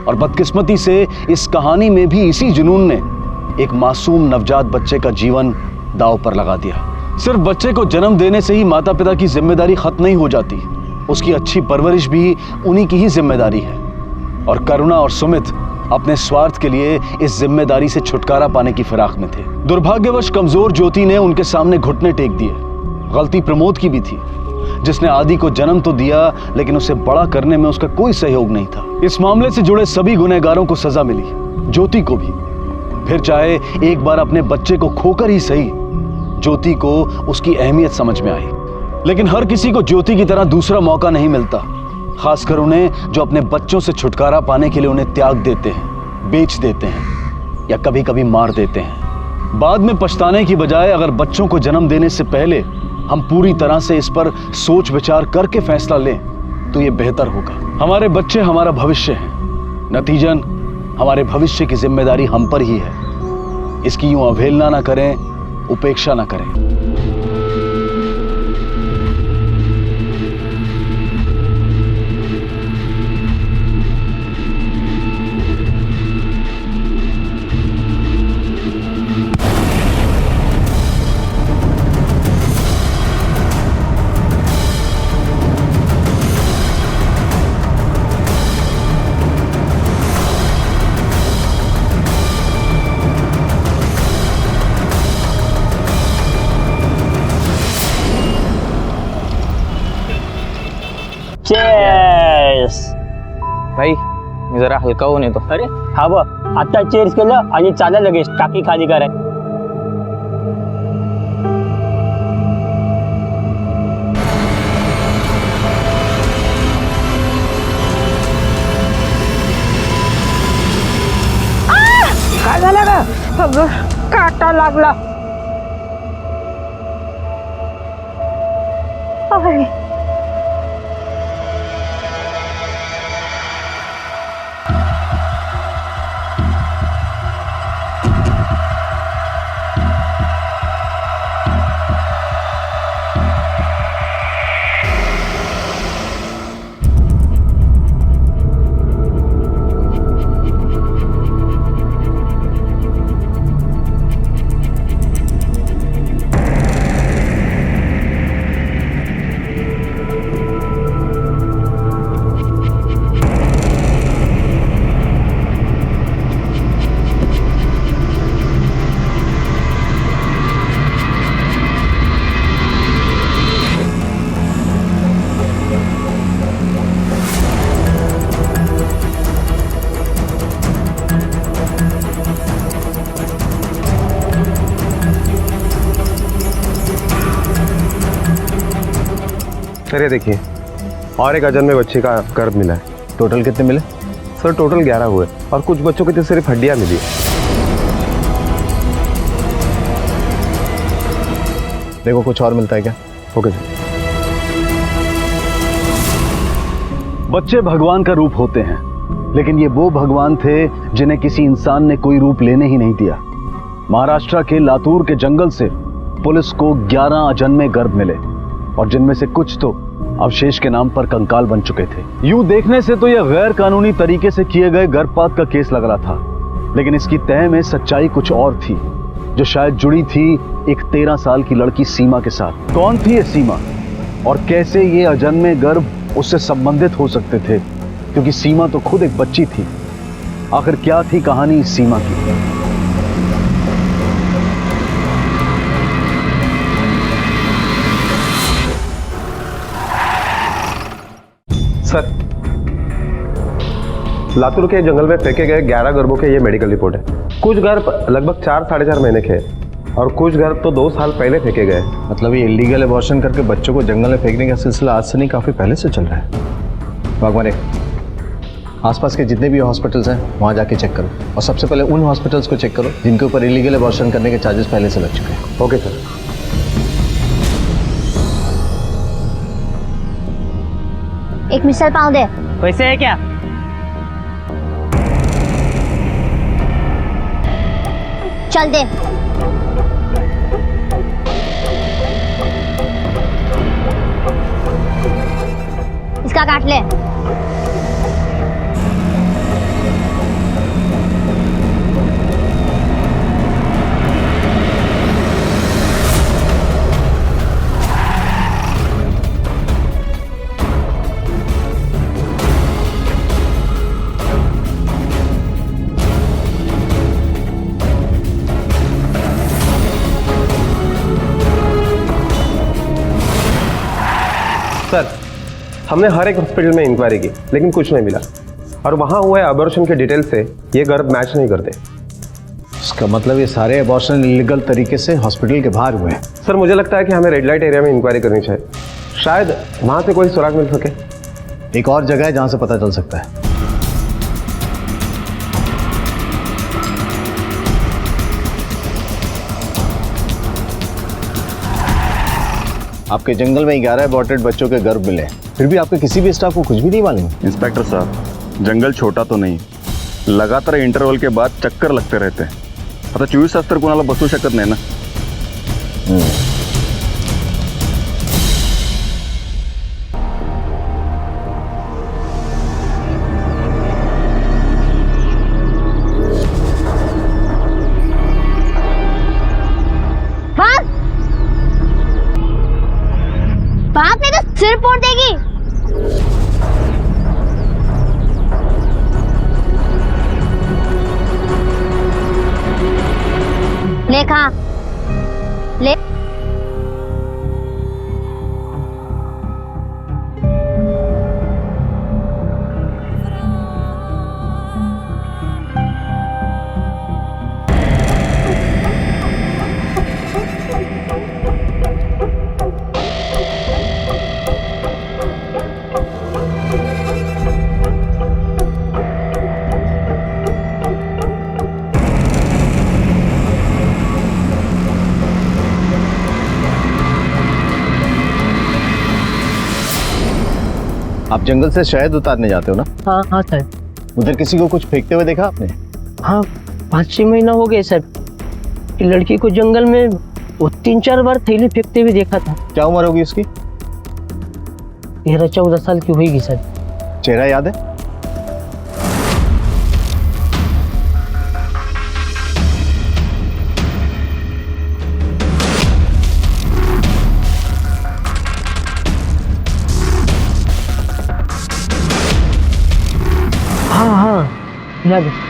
और बदकिस्मती से इस कहानी में भी इसी जुनून ने एक मासूम नवजात बच्चे का जीवन दांव पर लगा दिया। सिर्फ बच्चे को जन्म देने से ही माता पिता की जिम्मेदारी खत्म नहीं हो जाती, उसकी अच्छी परवरिश भी उन्हीं की ही जिम्मेदारी है। और करुणा और सुमित अपने स्वार्थ के लिए इस जिम्मेदारी से छुटकारा पाने की फिराक में थे। दुर्भाग्यवश कमजोर ज्योति ने उनके सामने घुटने टेक दिए। गलती प्रमोद की भी थी, जिसने आदि को जन्म तो दिया लेकिन उसे बड़ा करने में उसका कोई सहयोग नहीं था। इस मामले से जुड़े सभी गुनहगारों को सजा मिली, ज्योति को भी। फिर चाहे एक बार अपने बच्चे को खोकर ही सही, ज्योति को उसकी अहमियत समझ में आई। लेकिन हर किसी को ज्योति की तरह दूसरा मौका नहीं मिलता, खासकर उन्हें जो अपने बच्चों से छुटकारा पाने के लिए उन्हें त्याग देते हैं, बेच देते हैं या कभी कभी मार देते हैं। बाद में पछताने की बजाय अगर बच्चों को जन्म देने से पहले हम पूरी तरह से इस पर सोच विचार करके फैसला लें तो ये बेहतर होगा। हमारे बच्चे हमारा भविष्य हैं, नतीजन हमारे भविष्य की जिम्मेदारी हम पर ही है। इसकी यूं अवहेलना ना करें, उपेक्षा ना करें। जरा हलका होऊन येतो. अरे हा बघ, आता चेंज केलं आणि चालेल लगेच टाकी खाली कराय. काय झालं ग? अगं, काटा लागला. अरे. सर ये देखिए, और एक अजन्मे बच्चे का गर्भ मिला है. टोटल कितने मिले? सर टोटल 11 हुए और कुछ बच्चों की तो सिर्फ हड्डियां मिली. देखो कुछ और मिलता है क्या? Okay sir. बच्चे भगवान का रूप होते हैं, लेकिन ये वो भगवान थे जिन्हें किसी इंसान ने कोई रूप लेने ही नहीं दिया. महाराष्ट्र के लातूर के जंगल से पुलिस को 11 अजन्मे गर्भ मिले और जिनमें से कुछ तो अवशेष के नाम पर कंकाल बन चुके थे. यूं देखने से तो यह गैर कानूनी तरीके से किए गए गर्भपात का केस लग रहा था, लेकिन इसकी तह में सच्चाई कुछ और थी, जो शायद जुड़ी थी एक 13 साल की लड़की सीमा के साथ. कौन थी ये सीमा और कैसे ये अजन्मे गर्भ उससे संबंधित हो सकते थे, क्योंकि सीमा तो खुद एक बच्ची थी. आखिर क्या थी कहानी इस सीमा की? सर, लातूर के जंगल में फेंके गए 11 गर्भों के ये मेडिकल रिपोर्ट है. कुछ गर्भ लगभग 4-4.5 महीने के हैं और कुछ गर्भ तो 2 साल पहले फेंके गए. मतलब ये इलीगल एबॉर्शन करके बच्चों को जंगल में फेंकने का सिलसिला आज से नहीं, काफी पहले से चल रहा है. भगवान, आसपास के जितने भी हॉस्पिटल्स हैं वहाँ जाके चेक करो, और सबसे पहले उन हॉस्पिटल्स को चेक करो जिनके ऊपर इलीगल एबॉर्शन करने के चार्जेस पहले से लग चुके हैं. Okay sir. एक मिसल पाव दे. पैसे है क्या? चल दे. इसका काट ले. सर, हमने हर एक हॉस्पिटल में इंक्वायरी की, लेकिन कुछ नहीं मिला, और वहाँ हुए अबॉर्शन के डिटेल से ये गर्भ मैच नहीं करते. इसका मतलब ये सारे एबॉर्शन इलीगल तरीके से हॉस्पिटल के बाहर हुए हैं. सर मुझे लगता है कि हमें रेड लाइट एरिया में इंक्वायरी करनी चाहिए, शायद वहाँ से कोई सुराग मिल सके. एक और जगह है जहाँ से पता चल सकता है. आपके जंगल में 11 अबॉर्टेड बच्चों के गर्भ मिले, फिर भी आपके किसी भी स्टाफ को कुछ भी नहीं मालूम. इंस्पेक्टर साहब, जंगल छोटा तो नहीं, लगातार इंटरवल के बाद चक्कर लगते रहते हैं. आता 24 तास तर कोणाला बसू शकत नाही ना. बाप ने तो सिर फोड़ देगी. ले खा ले. आप जंगल से शहद उतारने जाते हो ना? हाँ हाँ सर। उधर किसी को कुछ फेंकते हुए देखा आपने? हाँ 5-6 महीना हो गए सर। कि लड़की को जंगल में वो 3-4 बार थैली फेंकते हुए देखा था। क्या उम्र होगी उसकी? 13-14 साल की होगी सर। चेहरा याद है? हाँ हाँ याद है।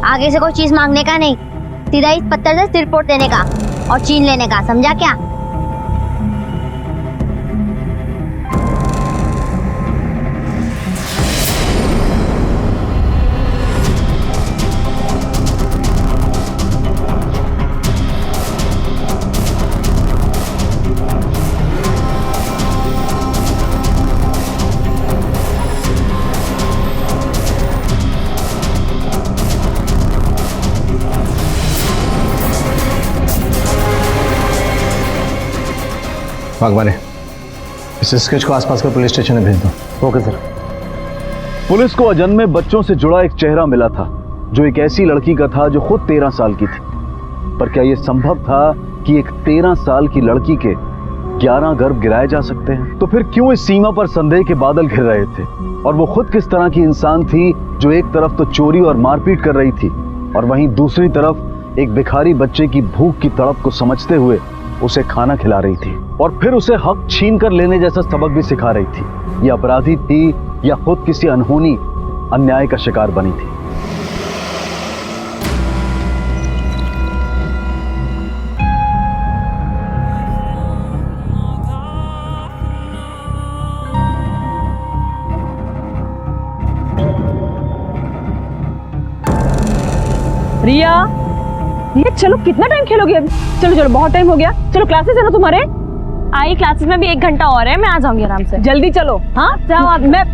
आगे से कोई चीज मांगने का नहीं, सीधा इस पत्थर से सिर फोड़ देने का और छीन लेने का, समझा क्या? भगवान इस स्केच को आसपास के पुलिस स्टेशन में भेज दो। Okay sir. पुलिस को अजन्मे बच्चों से जुड़ा एक चेहरा मिला था जो एक ऐसी लड़की का था जो खुद 13 साल की थी। पर क्या यह संभव था कि एक 13 साल की लड़की के 11 गर्भ गिराए जा सकते हैं? तो फिर क्यों इस सीमा पर संदेह के बादल घिर रहे थे? और वो खुद किस तरह की इंसान थी जो एक तरफ तो चोरी और मारपीट कर रही थी और वहीं दूसरी तरफ एक भिखारी बच्चे की भूख की तड़प को समझते हुए उसे खाना खिला रही थी और फिर उसे हक छीन कर लेने जैसा सबक भी सिखा रही थी? ये अपराधी थी या खुद किसी अनहोनी अन्याय का शिकार बनी थी? रिया, ये चलो कितना टाइम खेलोगे अभी? चलो चलो बहुत टाइम हो गया। चलो क्लासेस है ना तुम्हारे? आई क्लासेस में भी 1 घंटा और है, मैं आ जाऊंगी आराम से। जल्दी चलो। हाँ जाओ आप। मैं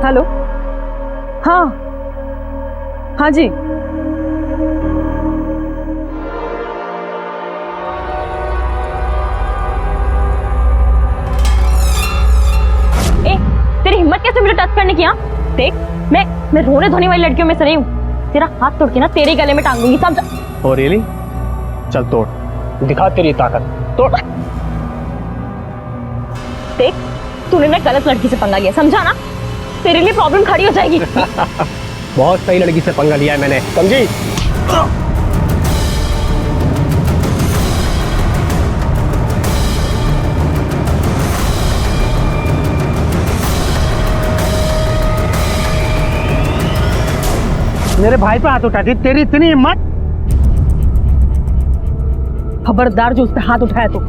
हेलो। हाँ हाँ जी। तेरी हिम्मत कैसे मुझे टच करने की? देख मैं रोने धोने वाली लड़कियों में से नहीं हूँ। तेरा हाथ तोड़ के ना तेरे गले में टांग दूंगी, समझ? Oh really? चल तोड़, दिखा तेरी ताकत, तोड़। देख तूने ना गलत लड़की से पंगा लिया, समझा ना? तेरे लिए प्रॉब्लम खड़ी हो जाएगी। बहुत सही लड़की से पंगा लिया है मैंने, समझी? मेरे भाई पे हाथ उठाती, तेरी इतनी हिम्मत? खबरदार जो उस पे हाथ उठाया तो।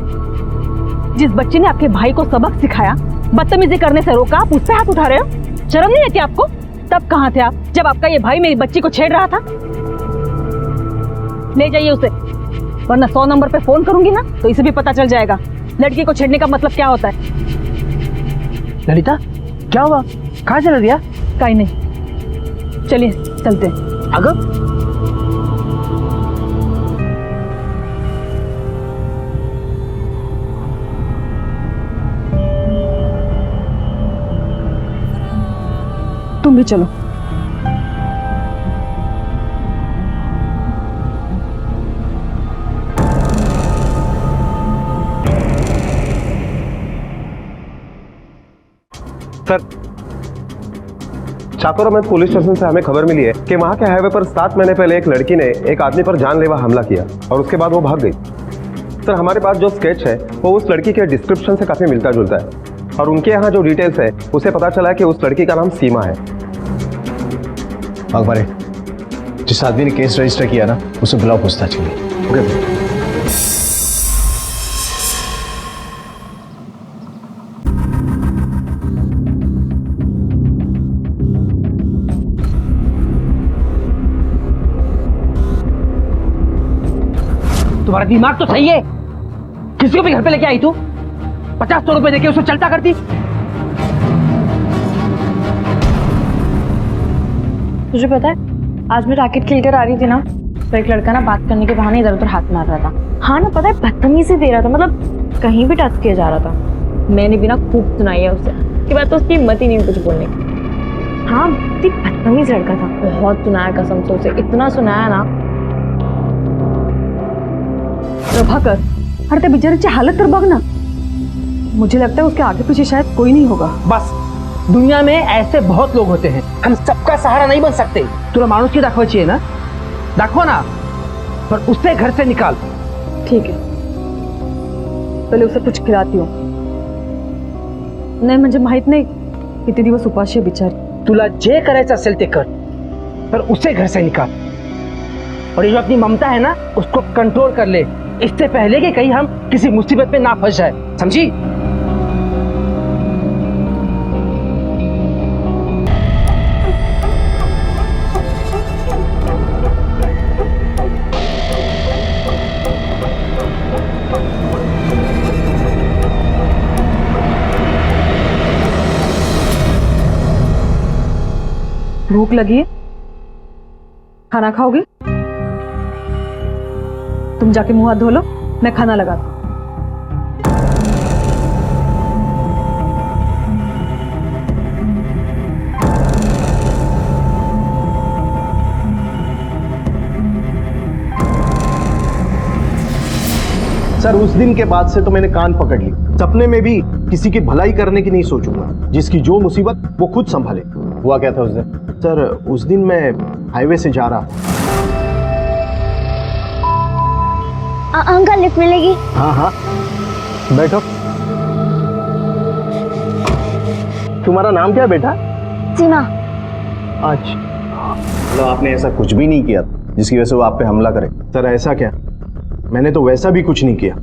जिस बच्चे ने आपके भाई को सबक सिखाया, बदतमीजी करने से रोका, आप उस पे हाथ उठा रहे हो? शर्म नहीं आती आपको? तब कहाँ थे आप जब आपका ये भाई मेरी बच्ची को छेड़ रहा था? ले जाइए उसे, वरना 100 नंबर पे फोन करूंगी ना तो इसे भी पता चल जाएगा लड़की को छेड़ने का मतलब क्या होता है। ललिता क्या हुआ? कहाँ चला दिया? कहीं नहीं, चलिए चलते हैं। अगर तुम भी चलो। सर, चाकोरा में पुलिस स्टेशन से हमें खबर मिली है कि वहां के हाईवे पर 7 महीने पहले एक लड़की ने एक आदमी पर जानलेवा हमला किया और उसके बाद वो भाग गई। सर, हमारे पास जो स्केच है वो उस लड़की के डिस्क्रिप्शन से काफी मिलता जुलता है और उनके यहाँ जो डिटेल्स है उसे पता चला कि उस लड़की का नाम सीमा है। अकबर, जिस आदमी ने केस रजिस्टर किया ना उसे बुलाओ पूछताछ के लिए। ओके। तुम्हारा दिमाग तो सही है? किसी को भी घर पे लेके आई तू? 50-100 रुपए देके उसे चलता करती। तुझे पता है आज मैं रैकेट खेल कर आ रही थी ना, तो एक लड़का ना बात करने के बहाने इधर उधर हाथ मार रहा था। हाँ ना, पता है बदतमीजी दे रहा था, मतलब कहीं भी टच किया जा रहा था। मैंने भी ना खूब सुनाई है उससे कि बात तो उसकी हिम्मत ही नहीं कुछ बोलने की। हाँ, बदतमीज लड़का था, बहुत सुनाया कसम से उसे, इतना सुनाया ना। प्रभाकर, अरे ते बिचारीची हालत तर बघ ना। मुझे लगता है उसके आगे पीछे शायद कोई नहीं होगा। बस दुनिया में ऐसे बहुत लोग होते हैं, हम सबका सहारा नहीं बन सकते। तुला माणूस की दाखवायची आहे ना, दाखवा ना, पर उससे घर से निकाल। ठीक है, पहले उसे कुछ खिलाती हूँ। नाही म्हणजे माहित नाही किती दिवस उपाशी आहे बिचारी। तुला जे करायचं असेल ते कर, पर उसे घर से निकाल। और ये जो अपनी ममता है ना, उसको कंट्रोल कर ले, इससे पहले कि कहीं हम किसी मुसीबत में ना फंस जाए, समझी? भूख लगी है? खाना खाओगे? तुम जाके मुंह हाथ धो लो, मैं खाना लगाती हूँ। सर, उस दिन के बाद से तो मैंने कान पकड़ ली। सपने में भी किसी की भलाई करने की नहीं सोचूंगा। जिसकी जो मुसीबत वो खुद संभाले। हुआ क्या था उस दिन? सर, उस दिन मैं हाईवे से जा रहा था। अंकल लिफ्ट मिलेगी? हाँ हाँ, बैठो। तुम्हारा नाम क्या है बेटा? सीमा। अच्छा, मतलब आपने ऐसा कुछ भी नहीं किया जिसकी वजह से वो आप पे हमला करे? सर ऐसा क्या, मैंने तो वैसा भी कुछ नहीं किया।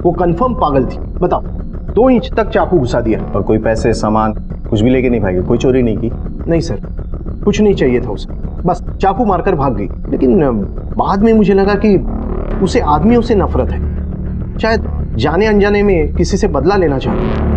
वो कंफर्म पागल थी। बताओ, 2 इंच तक चाकू घुसा दिया। और कोई पैसे सामान कुछ भी लेके नहीं भागी? कोई चोरी नहीं की? नहीं सर, कुछ नहीं चाहिए था उसे, बस चाकू मारकर भाग गई। लेकिन बाद में मुझे लगा कि उसे आदमियों से नफरत है, शायद जाने अनजाने में किसी से बदला लेना चाहती है।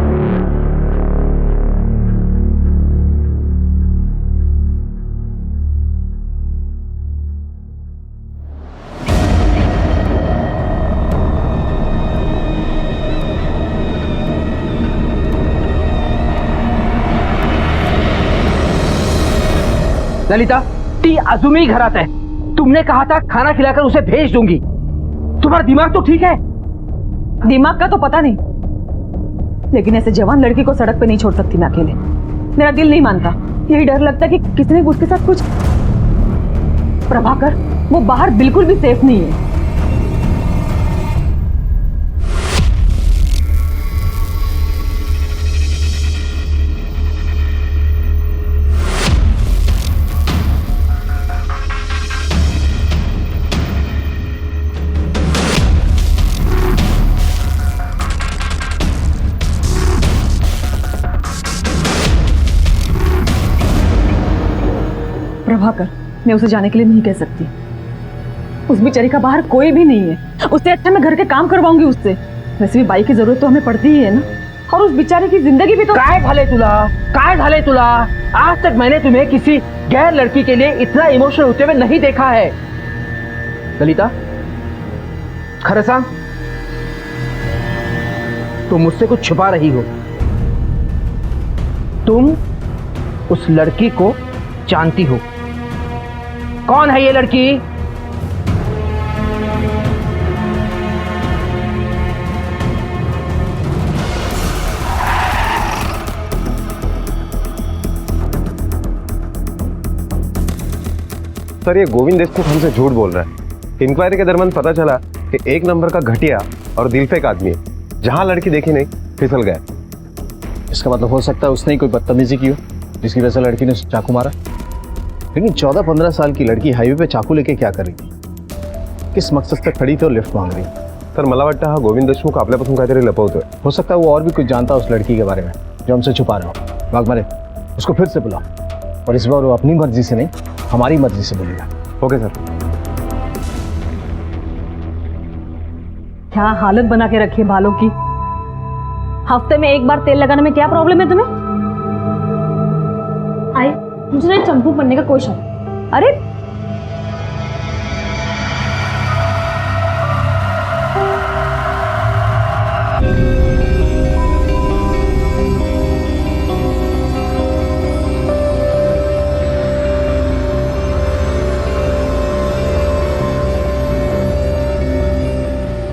ललिता, ती अजूनही घरात है। तुमने कहा था खाना खिलाकर उसे भेज दूंगी। तुम्हारा दिमाग तो ठीक है? दिमाग का तो पता नहीं, लेकिन ऐसे जवान लड़की को सड़क पे नहीं छोड़ सकती मैं अकेले। मेरा दिल नहीं मानता। यही डर लगता है कि किसी ने उसके साथ कुछ। प्रभाकर, वो बाहर बिल्कुल भी सेफ नहीं है। प्रभाकर, मैं उसे जाने के लिए नहीं कह सकती। उस बेचारी का बाहर कोई भी नहीं है। उससे अच्छा मैं घर के काम करवाऊंगी उससे। वैसे भी बाई की जरूरत तो हमें पड़ती ही है ना। और उस बेचारे की जिंदगी भी तो। काय झाले तुला? आज तक मैंने तुम्हें किसी गैर लड़की के लिए इतना इमोशनल होते हुए नहीं देखा है। ललिता, खरं सांग, तुम मुझसे कुछ छुपा रही हो। तुम उस लड़की को जानती हो। कौन है ये लड़की? सर, ये गोविंद देशमुख हमसे झूठ बोल रहा है। इंक्वायरी के दरमियान पता चला कि 1 नंबर का घटिया और दिलफेक आदमी है। जहां लड़की देखी नहीं, फिसल गया। इसका मतलब हो सकता है उसने ही कोई बदतमीजी की हो, जिसकी वजह से लड़की ने चाकू मारा। लेकिन 14-15 साल की लड़की हाईवे पे चाकू लेके क्या करेगी? किस मकसद से खड़ी थी और लिफ्ट मांग रही? सर, मला वाटतं हा गोविंद देशमुख आपल्यापासून काहीतरी लपवतोय। हो सकता है वो और भी कुछ जानता है उस लड़की के बारे में जो हमसे छुपा रहा हो। वाघमारे, उसको फिर से बुलाओ, और इस बार वो अपनी मर्जी से नहीं, हमारी मर्जी से बोलेगा। Okay sir. क्या हालत बना के रखी है बालों की। हफ्ते में एक बार तेल लगाने में क्या प्रॉब्लम है तुम्हें? आई मुझे ना चंपू बनने का कोई शौक। अरे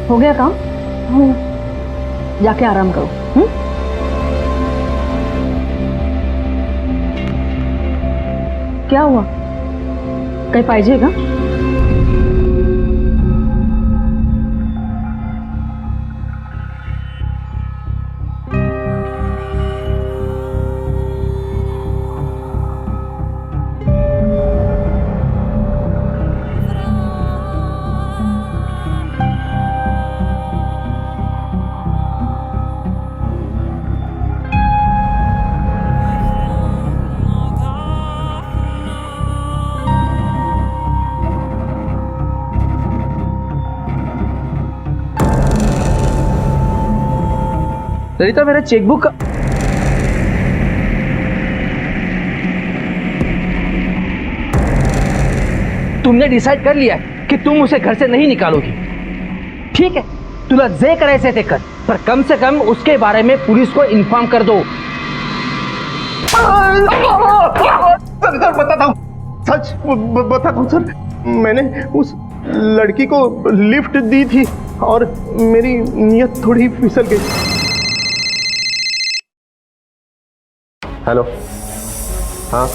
हो गया काम? जाके आराम करो। क्या हुआ? कहीं पाहिजेगा? ललिता मेरा चेकबुक का तुमने डिसाइड कर लिया कि तुम उसे घर से नहीं निकालोगी। ठीक है, तुला जे करायचे ते कर, पर कम से कम उसके बारे में पुलिस को इन्फॉर्म कर दो। सर बताता हूँ, सच बताता हूँ सर, मैंने उस लड़की को लिफ्ट दी थी और मेरी नीयत थोड़ी फिसल गई। हेलो, हाँ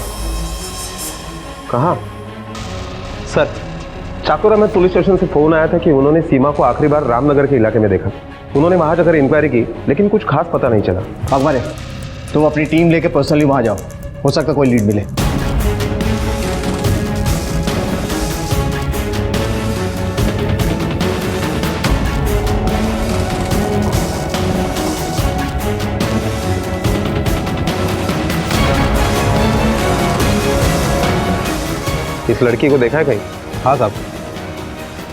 कहाँ? सर चाकुरा में पुलिस स्टेशन से फोन आया था कि उन्होंने सीमा को आखिरी बार रामनगर के इलाके में देखा। उन्होंने वहां जाकर इंक्वायरी की लेकिन कुछ खास पता नहीं चला। अकबर, तुम अपनी टीम लेके पर्सनली वहां जाओ, हो सकता कोई लीड मिले। इस लड़की को देखा है कहीं? हाँ साहब,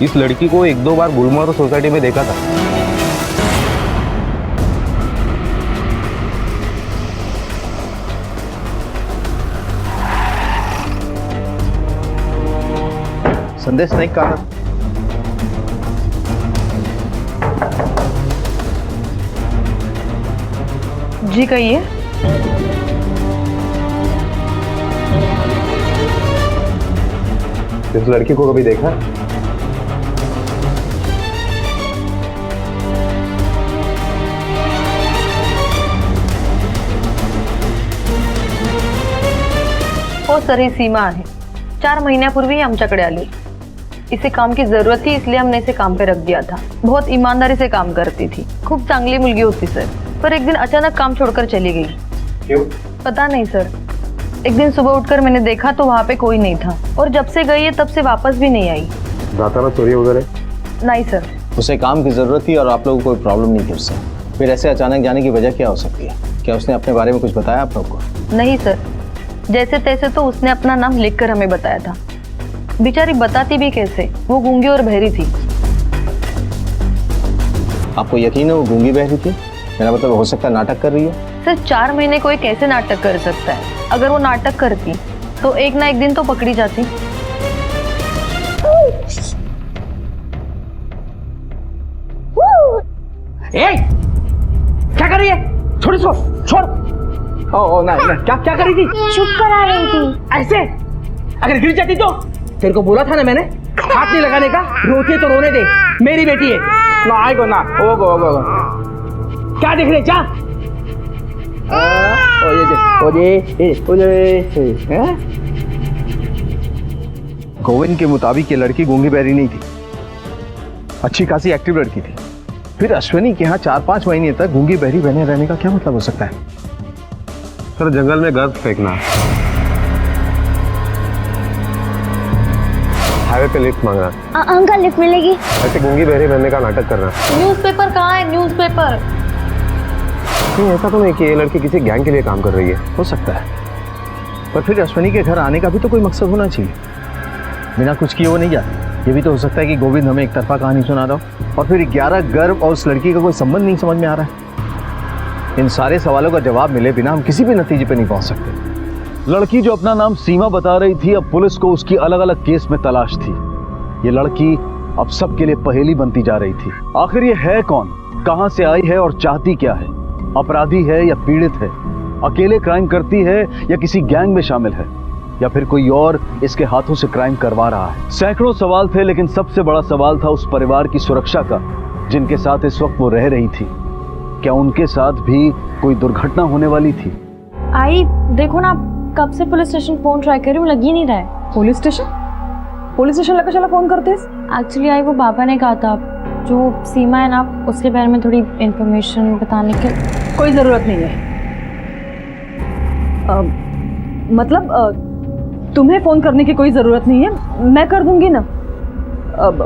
इस लड़की को 1-2 बार गुलमोहर सोसाइटी में देखा था। संदेश नहीं कहा। जी कहिए। इस लड़की को कभी देखा? हो सर, ही सीमा आहे. 4 महिन्यापूर्वी आमच्याकडे आली. इसे काम की जरूरत थी, इसलिए हमने इसे काम पे रख दिया था. बहुत ईमानदारी से काम करती थी, खूब चांगली मुलगी होती सर. पर एक दिन अचानक काम छोड़कर चली गई. क्यों? पता नहीं सर. एक दिन सुबह उठकर मैंने देखा तो वहाँ पे कोई नहीं था, और जब से गई है तब से वापस भी नहीं आई. दाताना चोरी वगैरह? नहीं सर. उसे काम की जरूरत थी और आप लोगों को कोई प्रॉब्लम नहीं थी उससे. फिर ऐसे अचानक जाने की वजह क्या हो सकती है? क्या उसने अपने बारे में कुछ बताया आप लोग को? नहीं सर, जैसे तैसे तो उसने अपना नाम लिखकर हमें बताया था. बेचारी बताती भी कैसे, वो गूंगी और बहरी थी. आपको यकीन है वो गूंगी बहरी थी? मेरा मतलब हो सकता है नाटक कर रही है. सर 4 महीने कोई कैसे नाटक कर सकता है? अगर वो नाटक करती तो एक ना एक दिन तो पकड़ी जाती. क्या कर रही है? छोड़ इसको, छोड़. ओ ना, क्या कर रही थी? चुप करा रही थी. ऐसे अगर गिर जाती तो? तेरे को बोला था ना मैंने, हाथ नहीं लगाने का. रोती है तो रोने दे, मेरी बेटी है ना. आएगो ना. ओ गो क्या देख रहे? जा. गोविंद के मुताबिक ये लड़की गूंगी बहरी नहीं थी, अच्छी खासी एक्टिव लड़की थी. फिर अश्विनी के यहाँ 4-5 महीने तक गूंगी बहरी बने रहने का क्या मतलब हो सकता है? सर जंगल में गर्द फेंकना, हाईवे पे लिफ्ट मांगना, अंकल लिफ्ट मिलेगी? ऐसे गूंगी बहरी बनने का नाटक करना. न्यूज़पेपर कहाँ है? न्यूज़पेपर. नहीं, ऐसा तो नहीं कि ये लड़की किसी गैंग के लिए काम कर रही है. हो सकता है, पर फिर अश्विनी के घर आने का भी तो कोई मकसद होना चाहिए. बिना कुछ किए वो नहीं जाती. ये भी तो हो सकता है कि गोविंद हमें एक तरफा कहानी सुना रहा हो और फिर 11 गर्भ और उस लड़की का कोई संबंध नहीं समझ में आ रहा है। इन सारे सवालों का जवाब मिले बिना हम किसी भी नतीजे पे नहीं पहुंच सकते। लड़की जो अपना नाम सीमा बता रही थी, अब पुलिस को उसकी अलग अलग केस में तलाश थी। ये लड़की अब सबके लिए पहेली बनती जा रही थी। आखिर ये है कौन, कहां से आई है और चाहती क्या है? अपराधी है या पीड़ित है? अकेले क्राइम करती है या किसी गैंग में शामिल है, या फिर कोई और इसके हाथों से क्राइम करवा रहा है? सैकड़ों सवाल थे, लेकिन सबसे बड़ा सवाल था उस परिवार की सुरक्षा का जिनके साथ इस वक्त वो रह रही थी। क्या उनके साथ भी कोई दुर्घटना होने वाली थी? आई देखो ना, कब से पुलिस स्टेशन फोन ट्राई कर रही हूँ, लग ही नहीं रहा है। पुलिस स्टेशन लगा चला फोन करते हैं। एक्चुअली आई वो पापा ने कहा था जो सीमा है ना उसके बारे में थोड़ी इंफॉर्मेशन बताने की। कोई ज़रूरत नहीं है। तुम्हें फ़ोन करने की कोई ज़रूरत नहीं है, मैं कर दूंगी ना।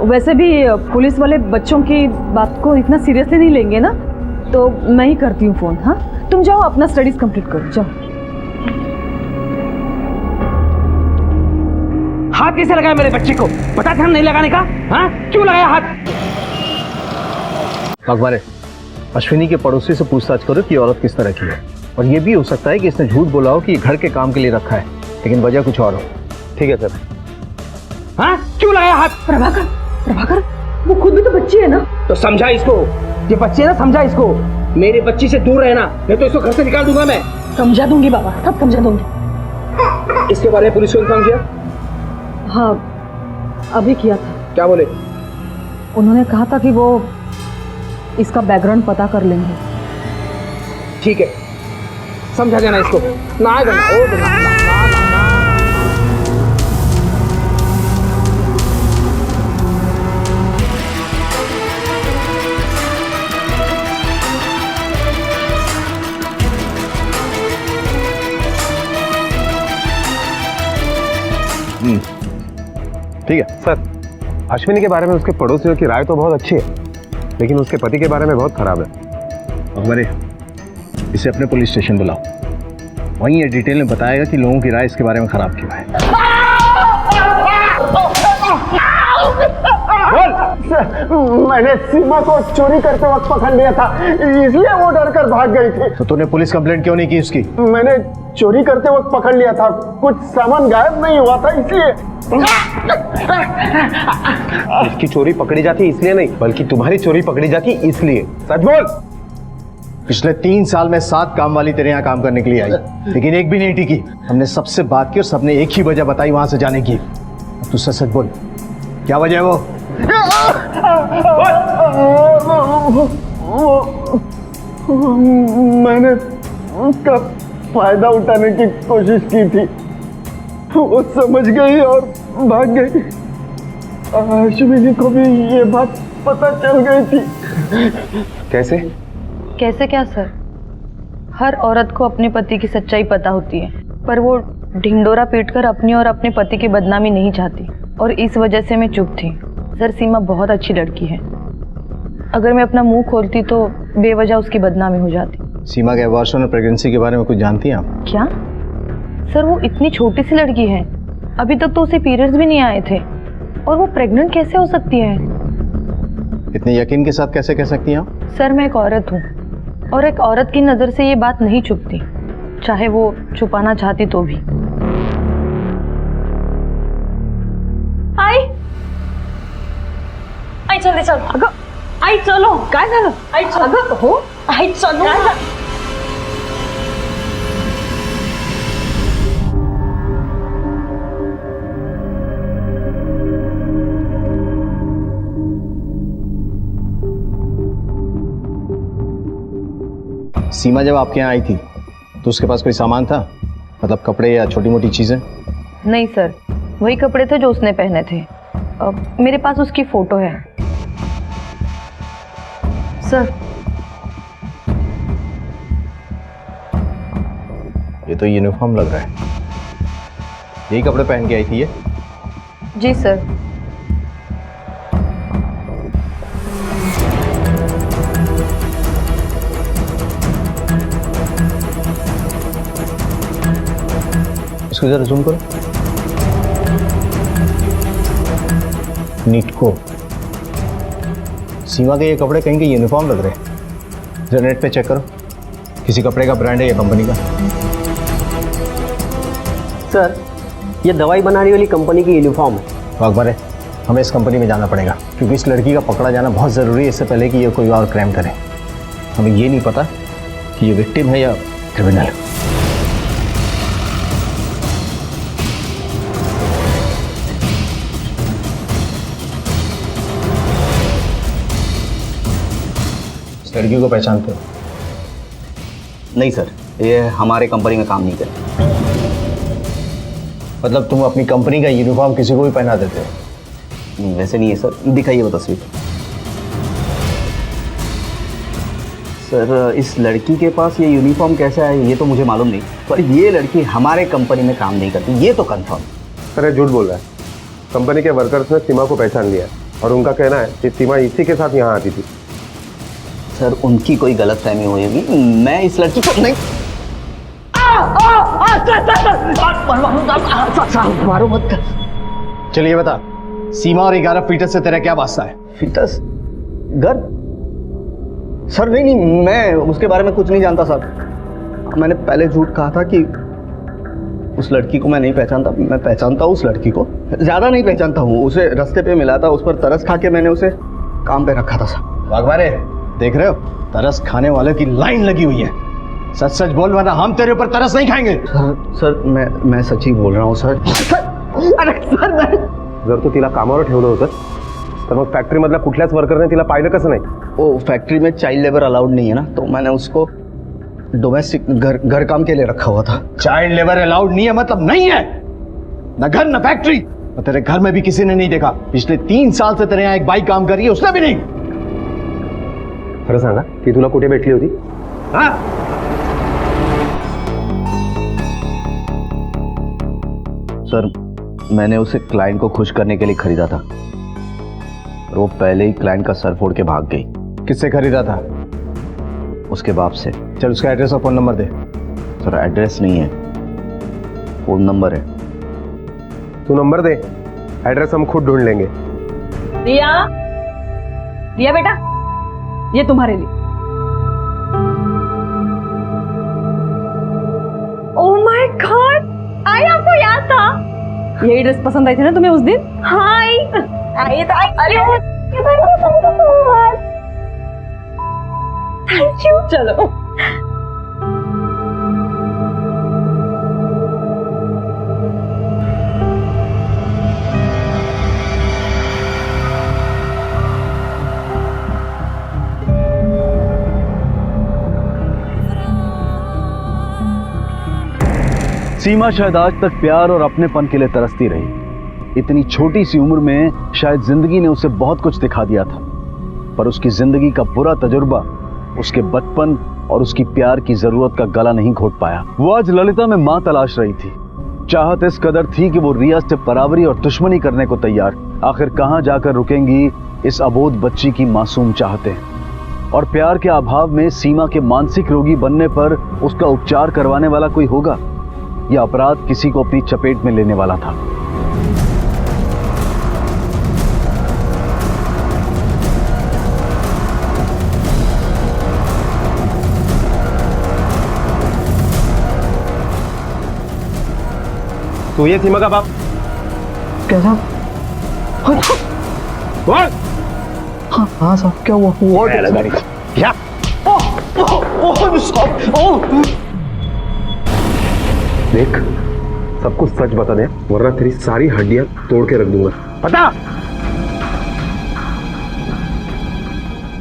वैसे भी पुलिस वाले बच्चों की बात को इतना सीरियसली नहीं लेंगे ना, तो मैं ही करती हूँ फ़ोन। हाँ, तुम जाओ अपना स्टडीज़ कंप्लीट करो, जाओ। हाथ कैसे लगाया मेरे बच्चे को? पता था नहीं लगाने का? हाँ, क्यों लगाया हाथ? अकबर, अश्विनी के पड़ोसी से पूछताछ करो कि औरत किस तरह की है, और ये भी हो सकता है कि इसने झूठ बोला हो कि घर के काम के लिए रखा है, लेकिन वजह कुछ और हो। ठीक है सर। हाँ, क्यों लगाया हाथ? प्रभाकर, वो खुद भी तो बच्ची है ना। तो समझा इसको, ये बच्ची है ना, समझा इसको। मेरी बच्ची से दूर रहना, नहीं तो इसको घर से निकाल दूंगा मैं। समझा दूंगी बाबा, सब समझा दूंगी। इसके बारे में पुलिस को इन्फॉर्म किया? हाँ, अभी किया था। क्या बोले? उन्होंने कहा था कि वो इसका बैकग्राउंड पता कर लेंगे। ठीक है, समझा देना इसको। ना आएगा ना, ओ ना, ना, ना, ना, ना। ठीक है सर। अश्विनी के बारे में उसके पड़ोसियों की राय तो बहुत अच्छी है, लेकिन उसके पति के बारे में बहुत खराब है। अकबर, इसे अपने पुलिस स्टेशन बुलाओ, वहीं ये डिटेल में बताएगा कि लोगों की राय इसके बारे में खराब क्यों है। मैंने सीमा को चोरी करते वक्त पकड़ लिया था, इसलिए वो डर कर भाग गई थी। तो तूने पुलिस कंप्लेंट क्यों नहीं की उसकी? मैंने चोरी करते वक्त पकड़ लिया था, कुछ सामान गायब नहीं हुआ था इसलिए। इसकी चोरी पकड़ी जाती इसलिए नहीं, बल्कि तुम्हारी चोरी पकड़ी जाती इसलिए। सच बोल। पिछले 3 साल में 7 काम वाली तेरे यहाँ काम करने के लिए आई, लेकिन एक भी नहीं टिकी। हमने सबसे बात की और सबने एक ही वजह बताई वहां से जाने की। तू सच बोल, क्या वजह है वो? मैंने उसका फायदा उठाने की कोशिश की थी, वो समझ गई और भाग गई। अश्विनी को भी ये बात पता चल गई थी। कैसे? कैसे क्या सर? हर औरत को अपने पति की सच्चाई पता होती है, पर वो ढिंडोरा पीटकर अपनी और अपने पति की बदनामी नहीं चाहती, और इस वजह से मैं चुप थी। सर, सीमा बहुत अच्छी लड़की है, अगर मैं अपना मुंह खोलती तो बेवजह उसकी बदनामी हो जाती। सीमा के अबॉर्शन और प्रेगनेंसी के बारे में कुछ जानती हैं आप? क्या सर? वो इतनी छोटी सी लड़की है, अभी तक तो उसे पीरियड्स भी नहीं आए थे, और वो प्रेग्नेंट कैसे हो सकती है? इतने यकीन के साथ कैसे कह सकती हैं आप? सर, मैं एक औरत हूँ, और एक औरत की नज़र से ये बात नहीं छुपती, चाहे वो छुपाना चाहती तो भी। आई जल्दी चल। अगं आई चलो, काय झालं? आई चल। अगं हो, आई चलो। सीमा जब आपके यहाँ आई थी तो उसके पास कोई सामान था, मतलब कपड़े या छोटी मोटी चीजें? नहीं सर, वही कपड़े थे जो उसने पहने थे। मेरे पास उसकी फोटो है सर। ये तो यूनिफॉर्म लग रहा है, यही कपड़े पहन के आई थी ये? जी सर। इसको जरा जूम करो। नीटको। सीमा के ये कपड़े कहीं के यूनिफॉर्म लग रहे हैं। जरा नेट पे चेक करो, किसी कपड़े का ब्रांड है या कंपनी का। सर, ये दवाई बनाने वाली कंपनी की यूनिफॉर्म है। अकबर है, हमें इस कंपनी में जाना पड़ेगा क्योंकि इस लड़की का पकड़ा जाना बहुत ज़रूरी है, इससे पहले कि ये कोई और क्राइम करे। हमें ये नहीं पता कि ये विक्टिम है या क्रिमिनल। इस लड़की को पहचानते हो? नहीं सर, ये हमारे कंपनी में काम नहीं करती। मतलब तुम अपनी कंपनी का यूनिफॉर्म किसी को भी पहना देते हो? नहीं, वैसे नहीं है सर। दिखाइए वो तस्वीर। सर, इस लड़की के पास ये यूनिफॉर्म कैसा है ये तो मुझे मालूम नहीं, पर ये लड़की हमारे कंपनी में काम नहीं करती, ये तो कंफर्म। सर ये झूठ बोल रहा है। कंपनी के वर्कर्स ने सीमा को पहचान लिया और उनका कहना है कि सीमा इसी के साथ यहाँ आती थी। सर, उनकी कोई गलतफहमी हुई होगी। मैं इस लड़की को नहीं। मारो मत। चलिए बता, सीमा और 11 फीटस से तेरा क्या वास्ता है? फीटस? घर? सर नहीं, मैं उसके बारे में कुछ नहीं जानता सर। मैंने पहले झूठ कहा था कि उस लड़की को मैं नहीं पहचानता। मैं पहचानता हूँ उस लड़की को, ज़्यादा नहीं पहचानता हूँ। उसे रास्ते पे मिला था, उस पर तरस खा के मैंने उसे काम पे रखा था सर। वाघमारे, देख रहे हो, तरस खाने वाले की लाइन लगी हुई है। सच सच बोल वरना हम तेरे ऊपर तरस नहीं खाएंगे। सर मैं सच ही बोल रहा हूँ सर। अरे सर, जर तू तिला कामावर ठेवलं होतं तर मग फॅक्टरीमधल्या कुठल्याच वर्करने तिला पाहिलं कसं नाही? वो फैक्ट्री में चाइल्ड लेबर अलाउड नहीं है ना, तो मैंने उसको डोमेस्टिक घर काम के लिए रखा हुआ था। चाइल्ड लेबर अलाउड नहीं है मतलब नहीं है, न घर न फैक्ट्री। और तेरे घर में भी किसी ने नहीं देखा। पिछले 3 साल से तेरे यहाँ एक बाई काम कर रही है, उसने भी नहीं। खरं सांगा, ती तुला कुठे भेटली होती? हाँ? सर, मैंने उसे क्लाइंट को खुश करने के लिए खरीदा था और वो पहले ही क्लाइंट का सर फोड़ के भाग गई। किससे खरीदा था? उसके बाप से। चल उसका एड्रेस और फोन नंबर दे। सर, एड्रेस नहीं है, फोन नंबर है। तू नंबर दे, एड्रेस हम खुद ढूंढ लेंगे। रिया, रिया बेटा, ये तुम्हारे लिए। ओह माय गॉड, आई आपको याद था। यही ड्रेस पसंद आई थी ना तुम्हें उस दिन? हाय, आई तो अरे थैंक यू। चलो सीमा शायद आज तक प्यार और अपनेपन के लिए तरसती रही। इतनी छोटी सी उम्र में शायद जिंदगी ने उसे बहुत कुछ दिखा दिया था, पर उसकी जिंदगी का बुरा तजुर्बा उसके बचपन और उसकी प्यार की जरूरत का गला नहीं घोट पाया। वो आज ललिता में मां तलाश रही थी। चाहत इस कदर थी कि वो रिया से बराबरी और दुश्मनी करने को तैयार। आखिर कहां जाकर रुकेंगी इस अबोध बच्ची की मासूम चाहतें। और प्यार के अभाव में सीमा के मानसिक रोगी बनने पर उसका उपचार करवाने वाला कोई होगा, यह अपराध किसी को अपनी चपेट में लेने वाला था। तू ये सीमा का बाप? कैसा? हाँ साहब, क्या हुआ? क्या? देख, सब कुछ सच बता दे वरना तेरी सारी हड्डियां तोड़ के रख दूंगा। बता।